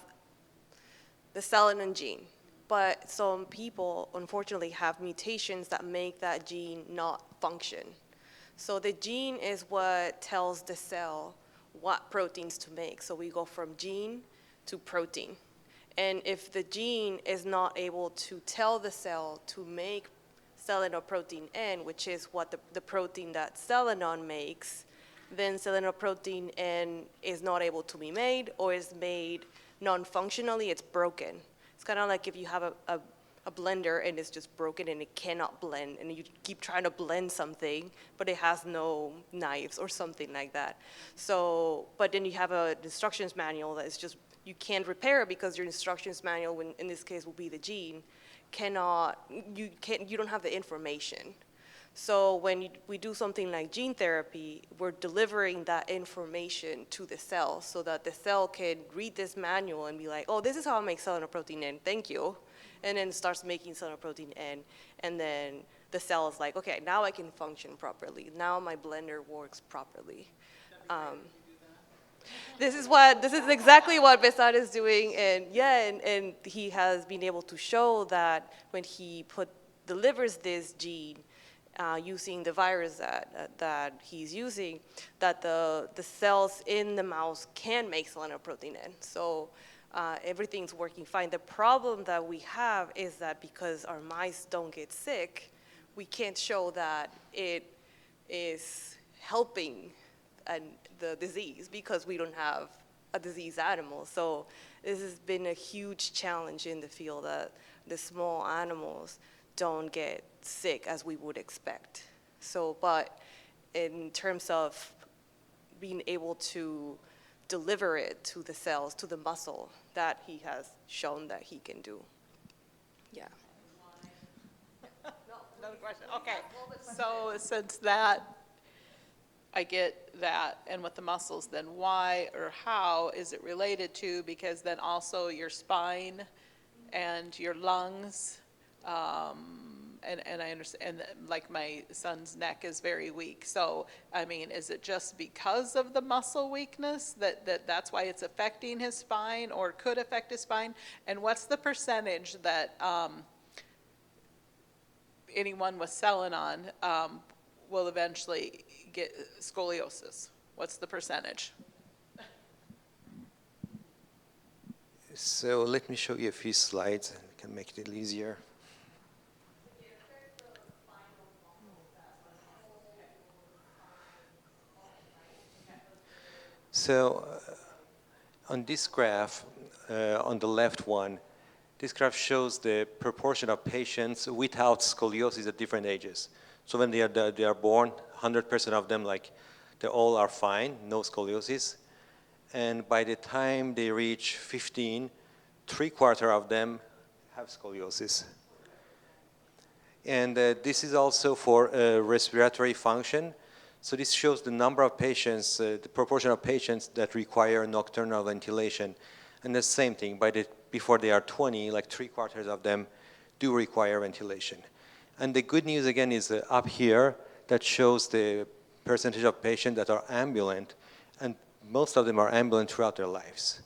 the SELENON gene, but some people unfortunately have mutations that make that gene not function. So the gene is what tells the cell what proteins to make. So we go from gene to protein. And if the gene is not able to tell the cell to make selenoprotein N, which is what the protein that SELENON makes, then selenoprotein N is not able to be made or is made non-functionally, it's broken. It's kind of like if you have a blender and it's just broken and it cannot blend, and you keep trying to blend something, but it has no knives or something like that. So, but then you have an instructions manual that is just, you can't repair it because your instructions manual, when in this case will be the gene, you don't have the information. So when we do something like gene therapy, we're delivering that information to the cell so that the cell can read this manual and be like, oh, this is how I make selenoprotein N, thank you. And then starts making selenoprotein N, and then the cell is like, okay, now I can function properly. Now my blender works properly. This is exactly what Behzad is doing, and yeah, and he has been able to show that when he delivers this gene using the virus that he's using, that the cells in the mouse can make selenoprotein N. So everything's working fine. The problem that we have is that because our mice don't get sick, we can't show that it is helping the disease because we don't have a disease animal. So this has been a huge challenge in the field that the small animals don't get sick as we would expect. So, but in terms of being able to deliver it to the cells, to the muscle, that he has shown that he can do. Yeah. Another question. Okay. So since that, I get that, and with the muscles, then why or how is it related to? Because then also your spine and your lungs, and I understand, and like my son's neck is very weak. So, I mean, is it just because of the muscle weakness that's why it's affecting his spine or could affect his spine? And what's the percentage that anyone with SELENON will eventually get scoliosis? What's the percentage? So let me show you a few slides and can make it a little easier. So on this graph, on the left one, this graph shows the proportion of patients without scoliosis at different ages. So when they are born, 100% of them, like, they all are fine, no scoliosis. And by the time they reach 15, 3/4 of them have scoliosis. And this is also for respiratory function. So this shows the number of patients, the proportion of patients that require nocturnal ventilation. And the same thing, before they are 20, like 3/4 of them do require ventilation. And the good news again is up here that shows the percentage of patients that are ambulant, and most of them are ambulant throughout their lives.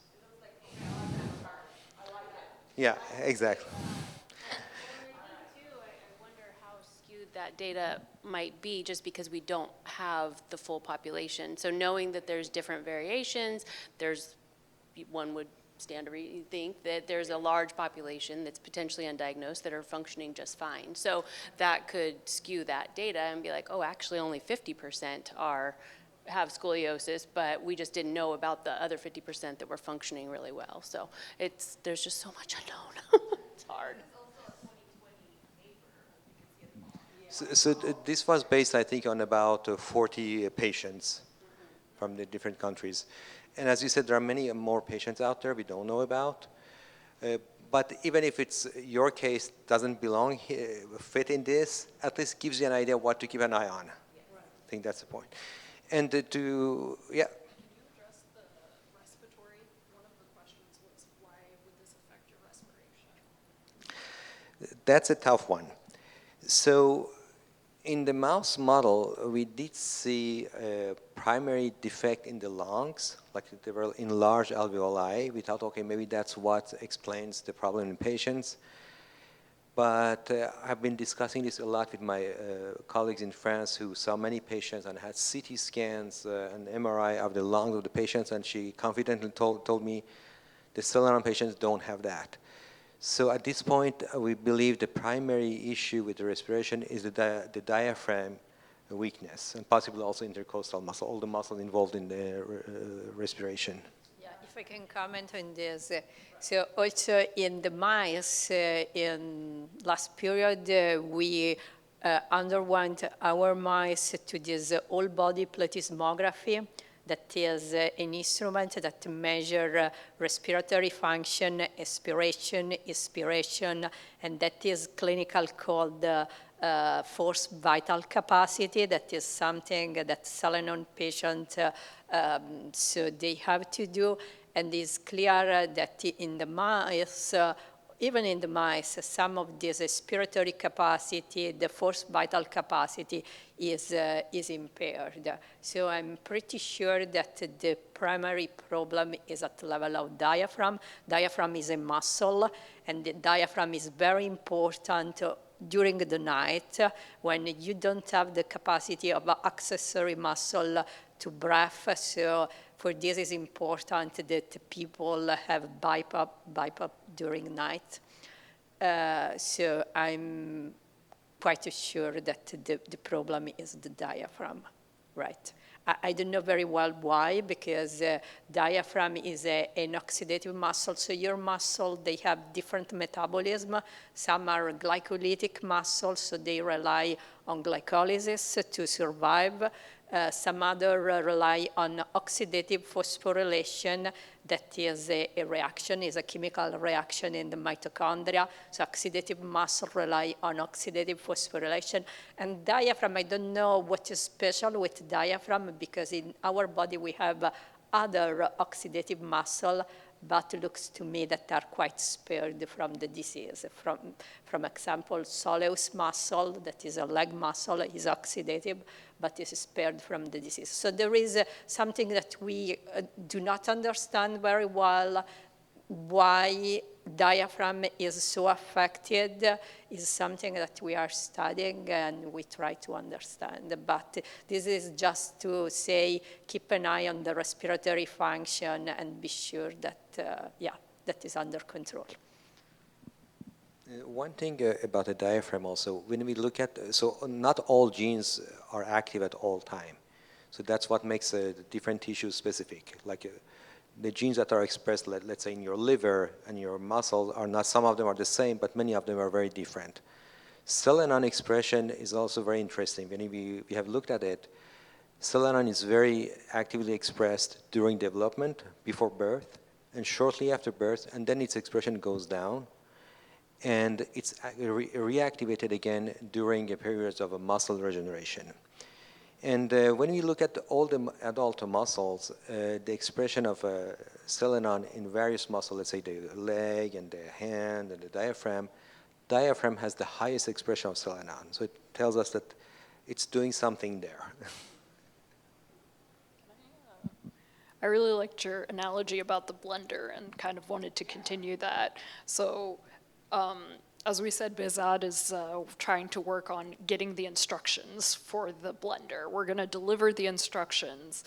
Yeah, exactly. That data might be just because we don't have the full population. So knowing that there's different variations, one would stand to think that there's a large population that's potentially undiagnosed that are functioning just fine. So that could skew that data and be like, oh, actually only 50% have scoliosis, but we just didn't know about the other 50% that were functioning really well. So there's just so much unknown. It's hard. So this was based, I think, on about 40 patients from the different countries. And as you said, there are many more patients out there we don't know about. But even if it's your case doesn't belong here, fit in this, at least gives you an idea what to keep an eye on. I think that's the point. And yeah. Can you address the respiratory? One of the questions was, why would this affect your respiration? That's a tough one. So in the mouse model, we did see a primary defect in the lungs, like they were enlarged alveoli. We thought, okay, maybe that's what explains the problem in patients. But I've been discussing this a lot with my colleagues in France who saw many patients and had CT scans and MRI of the lungs of the patients, and she confidently told me the SELENON patients don't have that. So at this point, we believe the primary issue with the respiration is the diaphragm weakness, and possibly also intercostal muscle, all the muscles involved in the respiration. Yeah, if I can comment on this. So also in the mice, in last period, we underwent our mice to this whole-body plethysmography. That is an instrument that measures respiratory function, expiration, and that is clinical called forced vital capacity. That is something that SELENON patients, so they have to do. And it's clear that in the mice, even in the mice, some of this respiratory capacity, the forced vital capacity is impaired. So I'm pretty sure that the primary problem is at the level of diaphragm. Diaphragm is a muscle, and the diaphragm is very important during the night when you don't have the capacity of accessory muscle to breathe. So for this is important that people have BiPAP during night. So I'm quite sure that the problem is the diaphragm, right? I don't know very well why, because diaphragm is an oxidative muscle. So your muscle, they have different metabolism. Some are glycolytic muscles, so they rely on glycolysis to survive. Some other rely on oxidative phosphorylation. That is a reaction, is a chemical reaction in the mitochondria. So oxidative muscle rely on oxidative phosphorylation. And diaphragm, I don't know what is special with diaphragm, because in our body we have other oxidative muscle, but looks to me that are quite spared from the disease. From example, soleus muscle, that is a leg muscle, is oxidative, but is spared from the disease. So there is something that we do not understand very well. Why diaphragm is so affected is something that we are studying and we try to understand. But this is just to say, keep an eye on the respiratory function and be sure that, that is under control. One thing about the diaphragm also, when we look at, so not all genes are active at all time. So that's what makes the different tissues specific. Like the genes that are expressed, let's say in your liver and your muscles are not, some of them are the same, but many of them are very different. SELENON expression is also very interesting. When we have looked at it, SELENON is very actively expressed during development, before birth, and shortly after birth, and then its expression goes down. And it's reactivated again during a period of a muscle regeneration. And when we look at all the adult muscles, the expression of SELENON in various muscles, let's say the leg and the hand and the diaphragm has the highest expression of SELENON. So it tells us that it's doing something there. I really liked your analogy about the blender and kind of wanted to continue that. So as we said, Behzad is trying to work on getting the instructions for the blender. We're going to deliver the instructions.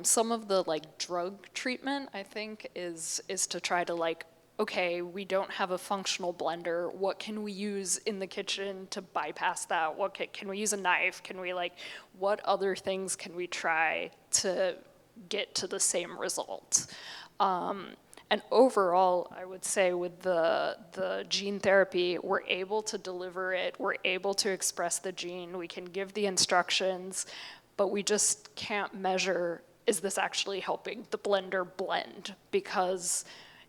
Some of the like drug treatment, I think, is to try to like, okay, we don't have a functional blender. What can we use in the kitchen to bypass that? What can we use a knife? Can we like, what other things can we try to get to the same result? And overall, I would say with the gene therapy, we're able to deliver it, we're able to express the gene, we can give the instructions, but we just can't measure, is this actually helping the blender blend? Because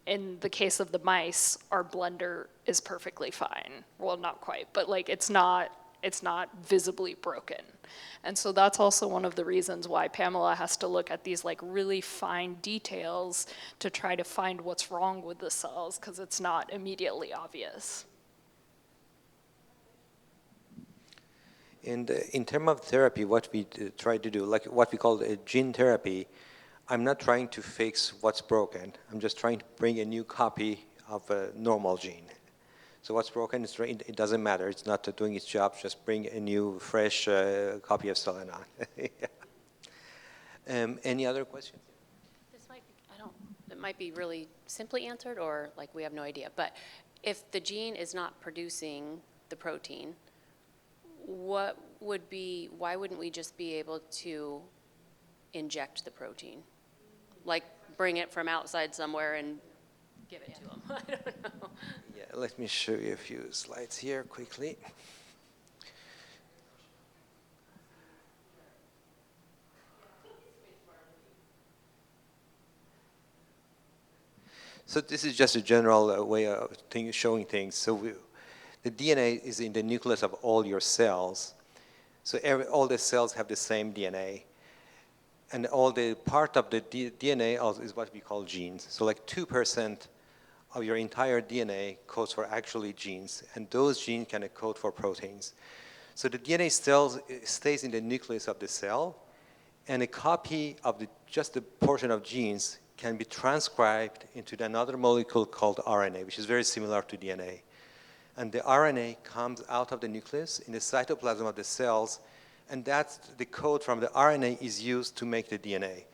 in the case of the mice, our blender is perfectly fine. Well, not quite, but like it's not visibly broken. And so that's also one of the reasons why Pamela has to look at these like really fine details to try to find what's wrong with the cells, because it's not immediately obvious. And in terms of therapy, what we try to do, like what we call gene therapy, I'm not trying to fix what's broken. I'm just trying to bring a new copy of a normal gene. So what's broken, it doesn't matter. It's not doing its job. Just bring a new, fresh copy of SELENON. Yeah. Any other questions? This might be, it might be really simply answered, or like we have no idea. But if the gene is not producing the protein, why wouldn't we just be able to inject the protein? Like bring it from outside somewhere and give it to them? I don't know. Yeah, let me show you a few slides here quickly. So this is just a general way of showing things. So the DNA is in the nucleus of all your cells. So all the cells have the same DNA. And all the part of the DNA is what we call genes. So like 2% of your entire DNA codes for actually genes, and those genes can code for proteins. So the DNA stays in the nucleus of the cell, and a copy of just the portion of genes can be transcribed into another molecule called RNA, which is very similar to DNA. And the RNA comes out of the nucleus in the cytoplasm of the cells, and that's the code from the RNA is used to make the DNA.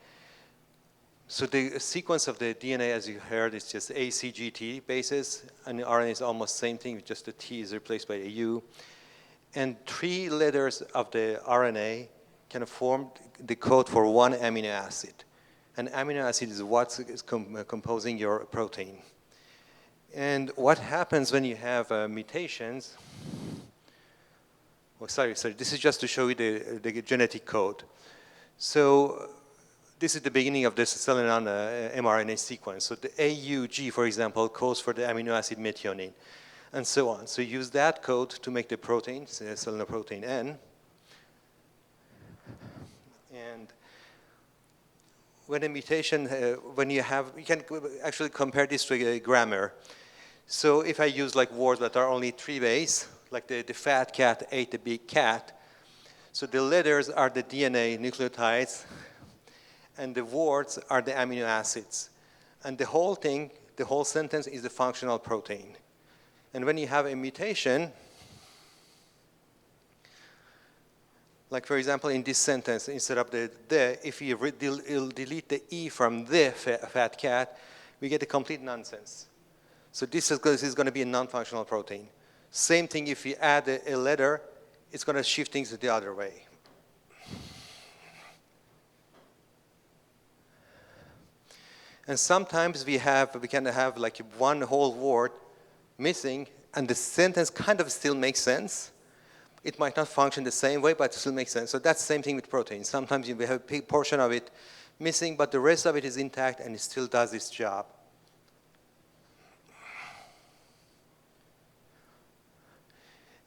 So the sequence of the DNA, as you heard, is just A, C, G, T bases, and the RNA is almost the same thing, just the T is replaced by a U. And 3 letters of the RNA can form the code for one amino acid. An amino acid is what is composing your protein. And what happens when you have mutations? Oh, sorry, this is just to show you the genetic code. So this is the beginning of this SELENON mRNA sequence. So the AUG, for example, codes for the amino acid methionine, and so on. So use that code to make the protein, selenoprotein N. And when a mutation, you can actually compare this to a grammar. So if I use like words that are only 3 base, like the fat cat ate the big cat, so the letters are the DNA nucleotides, and the words are the amino acids. And the whole thing, the whole sentence is the functional protein. And when you have a mutation, like for example in this sentence, instead of the if you delete the E from the fat cat, we get a complete nonsense. So this is going to be a non-functional protein. Same thing if you add a letter, it's going to shift things the other way. And sometimes we can have like one whole word missing, and the sentence kind of still makes sense. It might not function the same way, but it still makes sense. So that's the same thing with proteins. Sometimes you have a big portion of it missing, but the rest of it is intact, and it still does its job.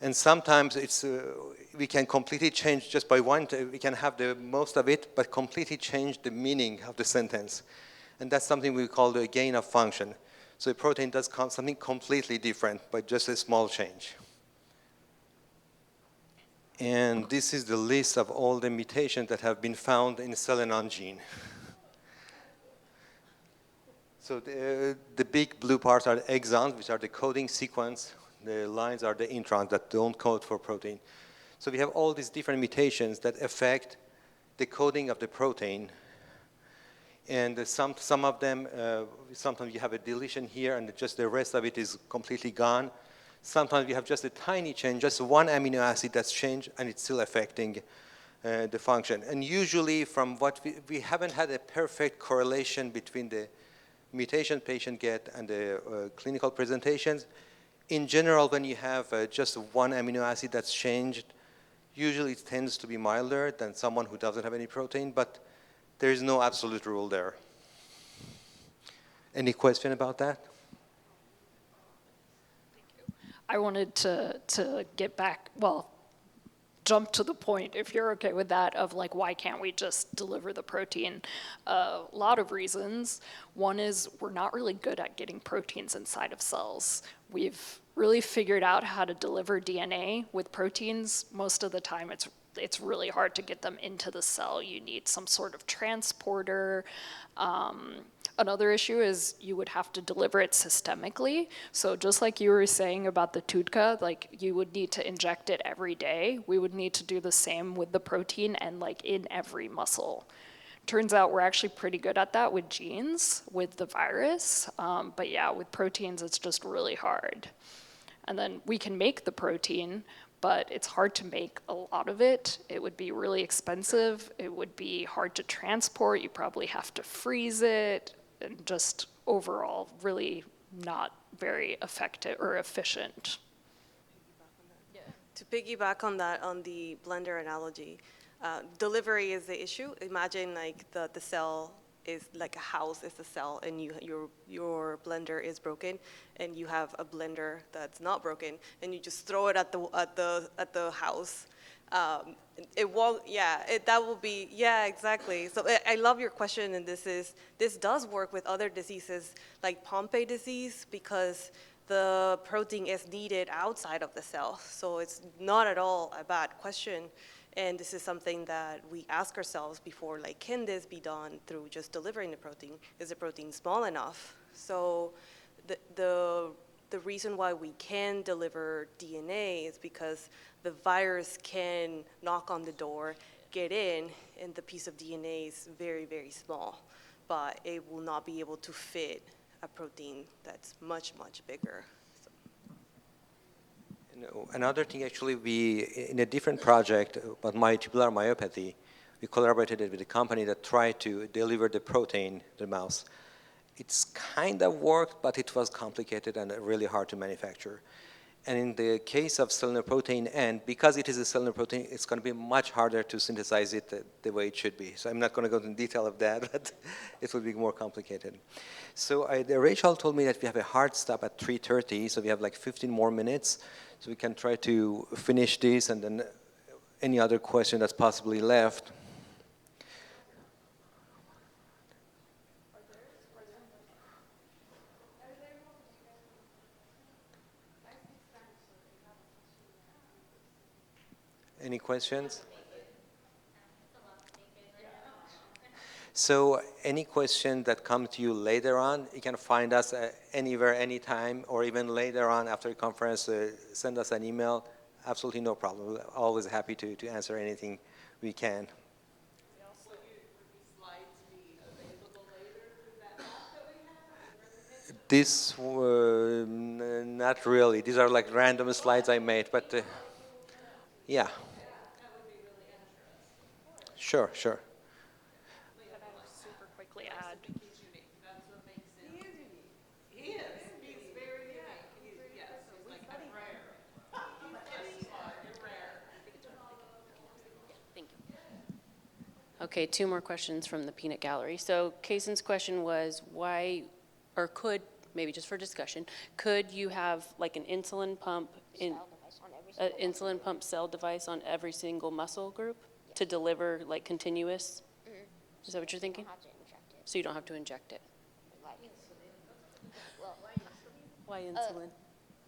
And sometimes we can completely change just by we can have the most of it, but completely change the meaning of the sentence. And that's something we call the gain of function. So a protein does something completely different by just a small change. And this is the list of all the mutations that have been found in the SELENON gene. So the big blue parts are the exons, which are the coding sequence. The lines are the introns that don't code for protein. So we have all these different mutations that affect the coding of the protein. And some of them, sometimes you have a deletion here and just the rest of it is completely gone. Sometimes you have just a tiny change, just one amino acid that's changed and it's still affecting the function. And usually from what we haven't had a perfect correlation between the mutation patient get and the clinical presentations. In general, when you have just one amino acid that's changed, usually it tends to be milder than someone who doesn't have any protein, but there is no absolute rule there. Any question about that? I wanted to get back, well, jump to the point, if you're okay with that, of like, why can't we just deliver the protein? A lot of reasons. One is we're not really good at getting proteins inside of cells. We've really figured out how to deliver DNA with proteins. Most of the time it's really hard to get them into the cell. You need some sort of transporter. Another issue is you would have to deliver it systemically. So just like you were saying about the TUDCA, like you would need to inject it every day. We would need to do the same with the protein and like in every muscle. Turns out we're actually pretty good at that with genes, with the virus. But yeah, with proteins, it's just really hard. And then we can make the protein, but it's hard to make a lot of it. It would be really expensive. It would be hard to transport. You probably have to freeze it. And just overall, really not very effective or efficient. To piggyback on that, on the blender analogy, delivery is the issue. Imagine like the cell is like a house is the cell, and your blender is broken, and you have a blender that's not broken, and you just throw it at the house. It won't. Yeah, that will be. Yeah, exactly. So I love your question, and this does work with other diseases like Pompe disease because the protein is needed outside of the cell. So it's not at all a bad question. And this is something that we ask ourselves before, like, can this be done through just delivering the protein? Is the protein small enough? So the reason why we can deliver DNA is because the virus can knock on the door, get in, and the piece of DNA is very, very small, but it will not be able to fit a protein that's much, much bigger. Another thing, actually, in a different project about tubular myopathy, we collaborated with a company that tried to deliver the protein to the mouse. It's kind of worked, but it was complicated and really hard to manufacture. And in the case of selenoprotein N, because it is a selenoprotein, it's going to be much harder to synthesize it the way it should be. So I'm not going to go into detail of that, but it will be more complicated. So Rachel told me that we have a hard stop at 3:30, so we have like 15 more minutes. So we can try to finish this, and then any other question that's possibly left. Any questions? So any question that comes to you later on, you can find us anywhere, anytime, or even later on after the conference, send us an email. Absolutely no problem. We're always happy to answer anything we can. This, not really. These are like random slides I made, but yeah. Sure, sure. Super quickly add. Thank you. Okay, 2 more questions from the peanut gallery. So Kaysen's question was why, or could, maybe just for discussion, could you have like an insulin pump cell device on every single muscle group to deliver like continuous? Mm-hmm. Is that what you're thinking? You don't have to inject it. So you don't have to inject it. Well, Why insulin?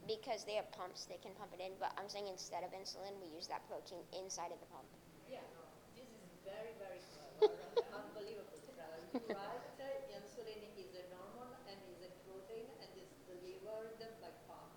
because they have pumps, they can pump it in, but I'm saying instead of insulin, we use that protein inside of the pump. Yeah, this is very, very clever, unbelievable clever. You're right, insulin is a normal and is a protein and is delivered by pump.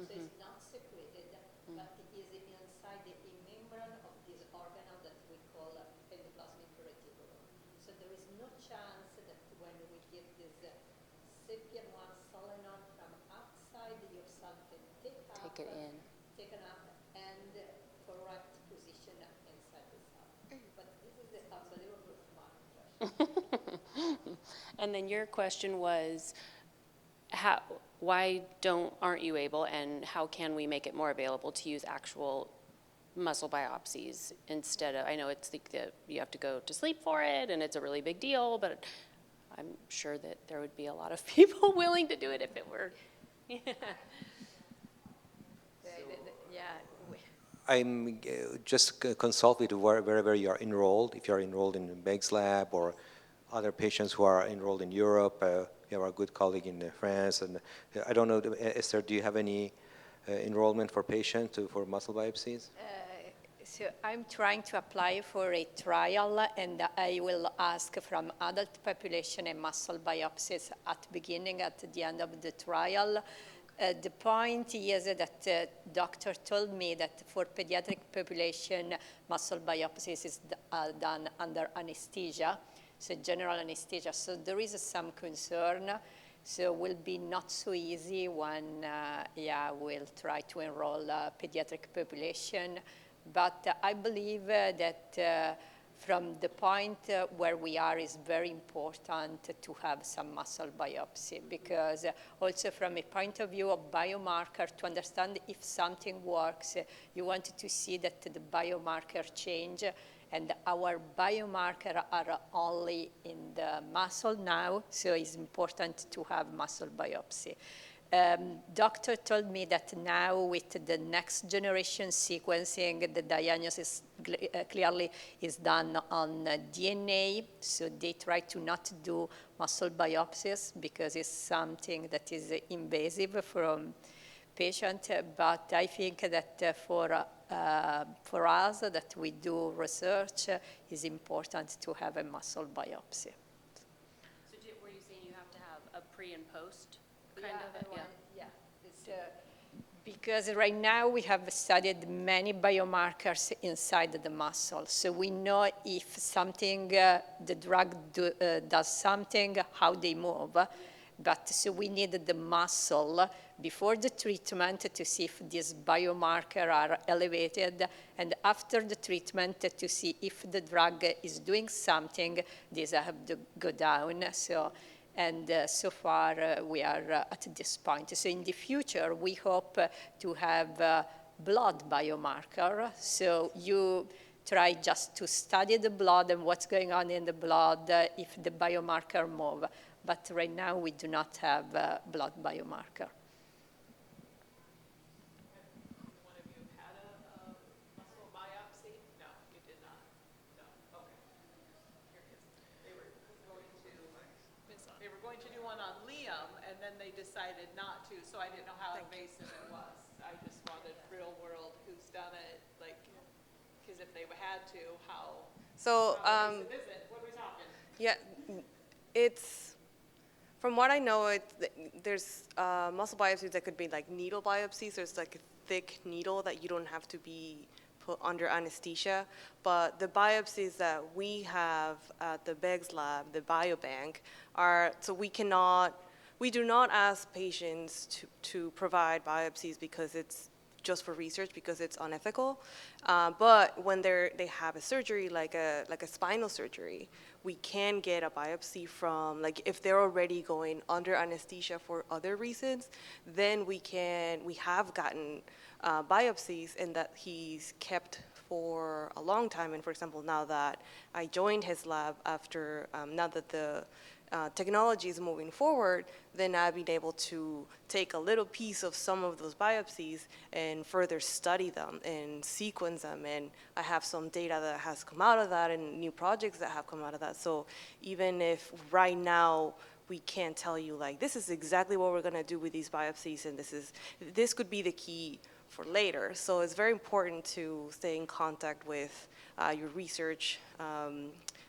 So it's not secreted, but it is inside the membrane of this organelle that we call endoplasmic reticulum. So there is no chance that when we give this SEPIAN1 SELENON from outside, your cell can take Take it in. taken up and correct position inside the cell. But this is unbelievable smart. And then your question was, why aren't you able, and how can we make it more available to use actual muscle biopsies instead of, I know it's you have to go to sleep for it and it's a really big deal, but I'm sure that there would be a lot of people willing to do it if it were. I'm just consult with wherever you are enrolled. If you are enrolled in Beg's lab or other patients who are enrolled in Europe, we have our good colleague in France, and I don't know, Esther, do you have any enrollment for patients for muscle biopsies? So I'm trying to apply for a trial, and I will ask from adult population and muscle biopsies at the beginning, at the end of the trial. The point is that doctor told me that for pediatric population, muscle biopsies is done under anesthesia, so general anesthesia. So there is some concern. So it will be not so easy when, we'll try to enroll pediatric population. But I believe that from the point where we are is very important to have some muscle biopsy, because also from a point of view of biomarker, to understand if something works, you want to see that the biomarker change, and our biomarker are only in the muscle now, so it's important to have muscle biopsy. Doctor told me that now with the next generation sequencing, the diagnosis clearly is done on DNA. So they try to not do muscle biopsies because it's something that is invasive from patient. But I think that for us that we do research, it's important to have a muscle biopsy. So were you saying you have to have a pre and post? Because right now we have studied many biomarkers inside the muscle. So we know if something, the drug does something, how they move. But so we need the muscle before the treatment to see if these biomarkers are elevated, and after the treatment to see if the drug is doing something, these have to go down. And so far, we are at this point. So in the future, we hope to have blood biomarker. So you try just to study the blood and what's going on in the blood if the biomarker move. But right now, we do not have a blood biomarker. One of you had a muscle biopsy? No, you did not. No. Okay. They were going to do one on Liam, and then they decided not to. So I didn't know how invasive it was. I just wanted real world who's done it, like, because if they had to, how invasive is it? What are we talking? Yeah, it's. From what I know, there's muscle biopsies that could be like needle biopsies. There's like a thick needle that you don't have to be put under anesthesia. But the biopsies that we have at the Beg's lab, the biobank, so we do not ask patients to provide biopsies because it's just for research, because it's unethical. But when they have a surgery, like a spinal surgery, we can get a biopsy from, like, if they're already going under anesthesia for other reasons, then we have gotten biopsies, and that he's kept for a long time. And for example, now that I joined his lab after, now that the technology is moving forward, then I've been able to take a little piece of some of those biopsies and further study them and sequence them. And I have some data that has come out of that and new projects that have come out of that. So even if right now we can't tell you, like, this is exactly what we're gonna do with these biopsies, and this could be the key for later. So it's very important to stay in contact with your research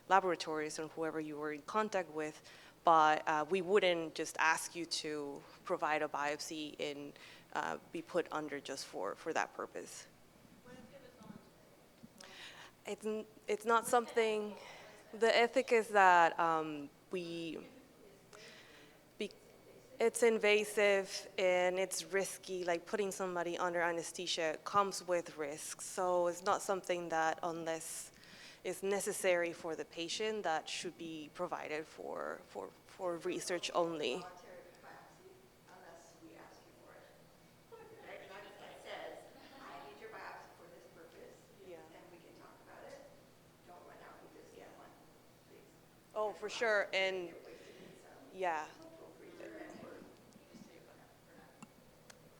laboratories or whoever you were in contact with, but we wouldn't just ask you to provide a biopsy in be put under just for that purpose. It's not something, the ethic is that it's invasive and it's risky, like putting somebody under anesthesia comes with risks. So it's not something that, unless it's necessary for the patient, that should be provided for research only. Oh, for sure, and yeah.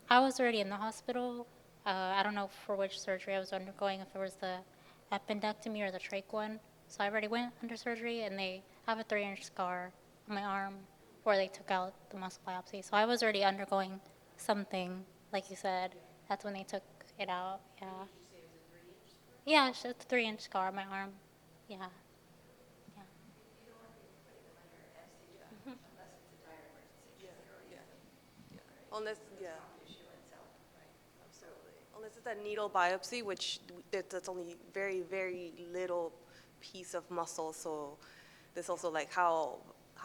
I was already in the hospital. I don't know for which surgery I was undergoing, if it was the appendectomy or the trach one. So I already went under surgery, and they have a 3-inch scar on my arm where they took out the muscle biopsy. So I was already undergoing something, like you said. That's when they took it out, yeah. Yeah, it's a 3-inch scar on my arm, yeah. Unless, yeah. Absolutely. Unless it's a needle biopsy, which that's only very, very little piece of muscle. So there's also like how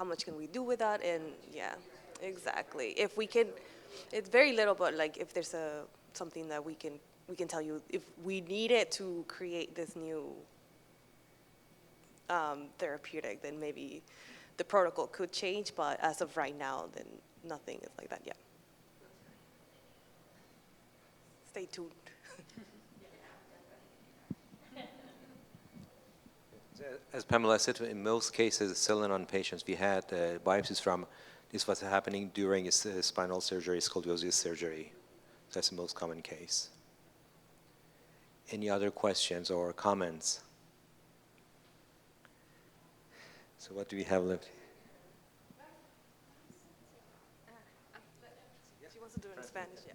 much can we do with that? And yeah, exactly. If we can, it's very little, but like if there's something that we can tell you, if we need it to create this new therapeutic, then maybe the protocol could change. But as of right now, then nothing is like that yet. Stay tuned. As Pamela said, in most cases, SELENON patients we had biopsies from, this was happening during a spinal surgery, scoliosis surgery. That's the most common case. Any other questions or comments? So what do we have left? She wants to do it in Spanish, yeah.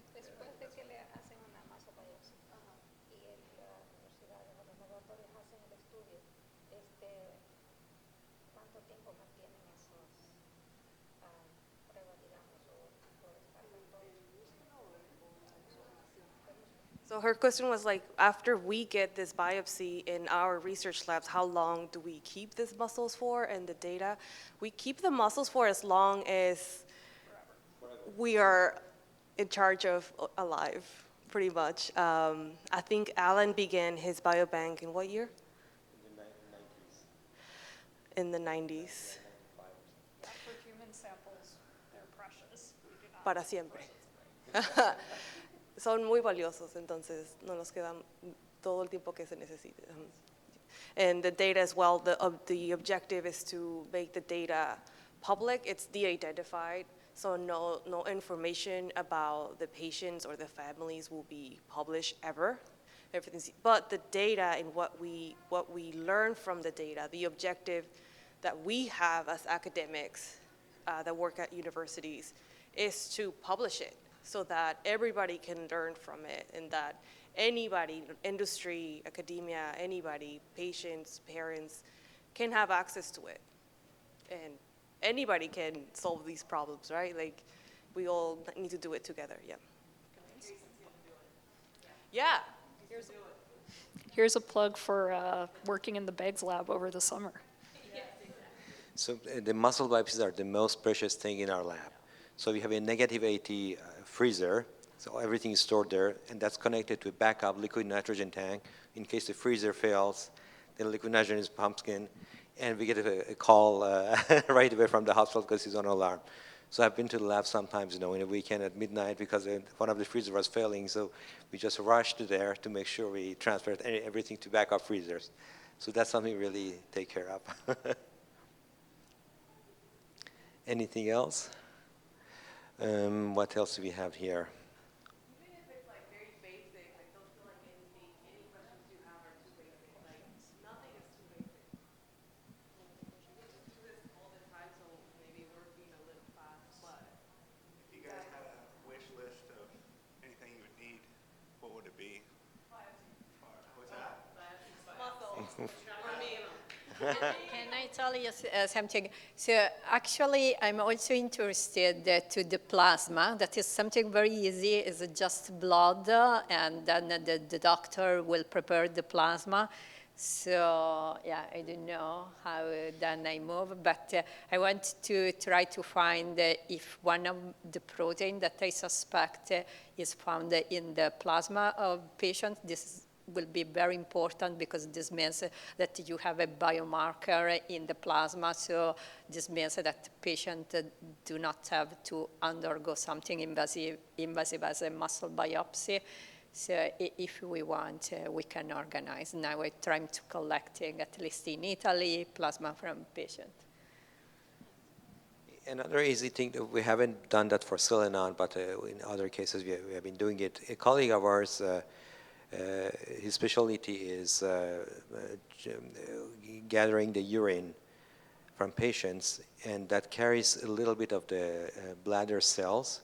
So her question was like, after we get this biopsy in our research labs, how long do we keep these muscles for and the data? We keep the muscles for as long as we are in charge of alive, pretty much. I think Alan began his biobank in what year? In the 90s. Yeah, for human samples, they're precious. We do not Para siempre. Son muy valiosos, entonces no nos queda todo el tiempo que se necesite. And the data as well, the objective is to make the data public. It's de-identified, so no information about the patients or the families will be published ever. But the data and what we learn from the data, the objective that we have as academics that work at universities is to publish it so that everybody can learn from it, and that anybody, industry, academia, anybody, patients, parents, can have access to it. And anybody can solve these problems, right? Like, we all need to do it together, yeah. Yeah. Here's a plug for working in the Beggs lab over the summer. So the muscle biopsies are the most precious thing in our lab. So we have a negative 80 freezer, so everything is stored there, and that's connected to a backup liquid nitrogen tank. In case the freezer fails, the liquid nitrogen is pumped in, and we get a call right away from the hospital because it's on alarm. So I've been to the lab sometimes, in a weekend at midnight because one of the freezers was failing, so we just rushed there to make sure we transferred everything to backup freezers. So that's something we really take care of. Anything else? What else do we have here? Even if it's like very basic, like don't feel like any questions you have are too basic. Like nothing is too basic. We just do this all the time, so maybe we're being a little fast, but. If you guys had a wish list of anything you would need, what would it be? What's that? Muscle. For me. Can I tell you something? So actually, I'm also interested to the plasma. That is something very easy. It's just blood, and then the doctor will prepare the plasma. So yeah, I don't know how then I move, but I want to try to find if one of the protein that I suspect is found in the plasma of patients. This will be very important because this means that you have a biomarker in the plasma. So this means that patients do not have to undergo something invasive as a muscle biopsy. So if we want, we can organize. Now we're trying to collecting, at least in Italy, plasma from patients. Another easy thing that we haven't done that for SELENON, but in other cases we have been doing it. A colleague of ours, his specialty is gathering the urine from patients, and that carries a little bit of the bladder cells,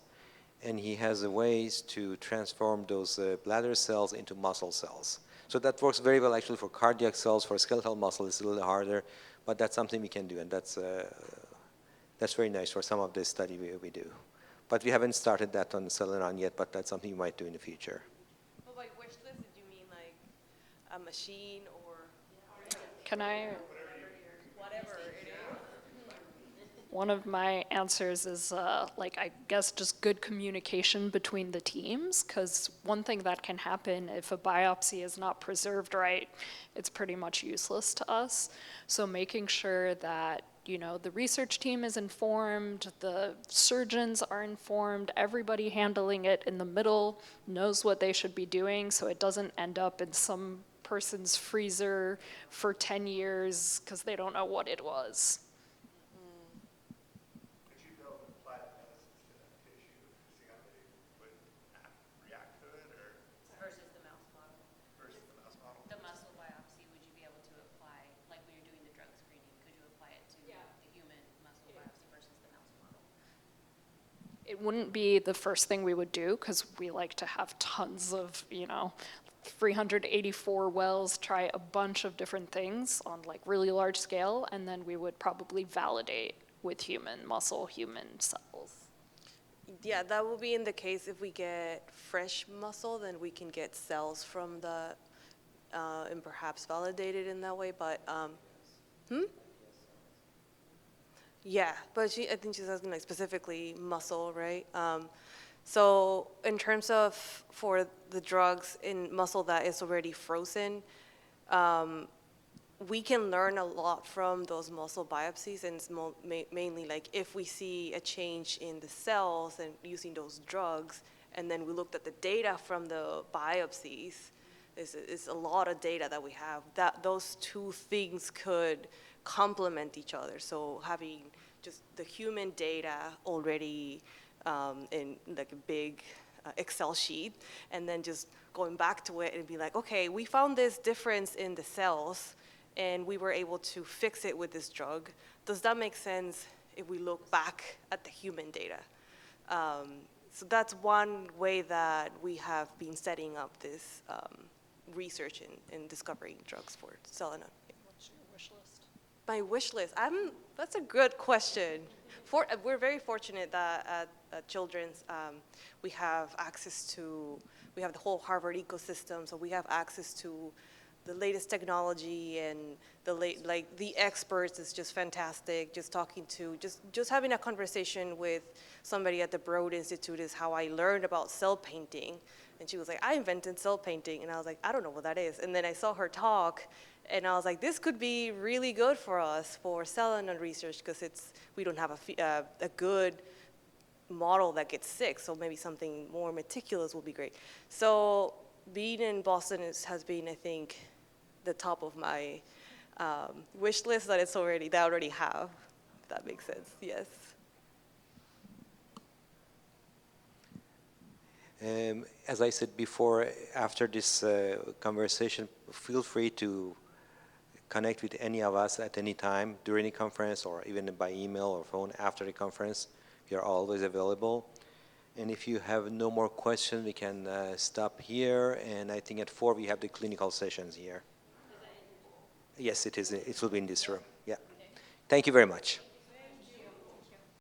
and he has ways to transform those bladder cells into muscle cells. So that works very well actually for cardiac cells. For skeletal muscle, it's a little harder, but that's something we can do, and that's very nice for some of the study we do. But we haven't started that on SELENON yet, but that's something we might do in the future. Well, by wish list, did you mean like a machine or? Can I? Whatever it is. One of my answers is, like, I guess just good communication between the teams, because one thing that can happen if a biopsy is not preserved right, it's pretty much useless to us. So making sure that, you know, the research team is informed, the surgeons are informed, everybody handling it in the middle knows what they should be doing, so it doesn't end up in some person's freezer for 10 years because they don't know what it was. Versus the mouse model. The muscle biopsy, would you be able to apply, like when you're doing the drug screening, could you apply it to the human muscle biopsy versus the mouse model? It wouldn't be the first thing we would do because we like to have tons of, 384 wells, try a bunch of different things on like really large scale, and then we would probably validate with human muscle, human cells. Yeah, that will be in the case if we get fresh muscle, then we can get cells from the, and perhaps validate it in that way, but, Yeah, but I think she's asking like specifically muscle, right? So in terms of for the drugs in muscle that is already frozen, we can learn a lot from those muscle biopsies, and it's mainly like if we see a change in the cells and using those drugs, and then we looked at the data from the biopsies, it's a lot of data that we have, that those two things could complement each other. So having just the human data already in like a big Excel sheet, and then just going back to it and be like, okay, we found this difference in the cells, and we were able to fix it with this drug. Does that make sense if we look back at the human data? So that's one way that we have been setting up this research in discovering drugs for SELENON. What's your wish list? My wish list, that's a good question. We're very fortunate that at Children's, we have the whole Harvard ecosystem, so we have access to the latest technology, and the experts is just fantastic. Just talking to, just having a conversation with somebody at the Broad Institute is how I learned about cell painting. And she was like, I invented cell painting. And I was like, I don't know what that is. And then I saw her talk, and I was like, this could be really good for us for SELENON research, because we don't have a good model that gets sick, so maybe something more meticulous will be great. So being in Boston has been, I think, the top of my wish list that I already have, if that makes sense, yes. As I said before, after this conversation, feel free to connect with any of us at any time during the conference, or even by email or phone after the conference. We are always available. And if you have no more questions, we can stop here. And I think at 4 we have the clinical sessions here. Yes, it is. It will be in this room. Yeah. Thank you very much.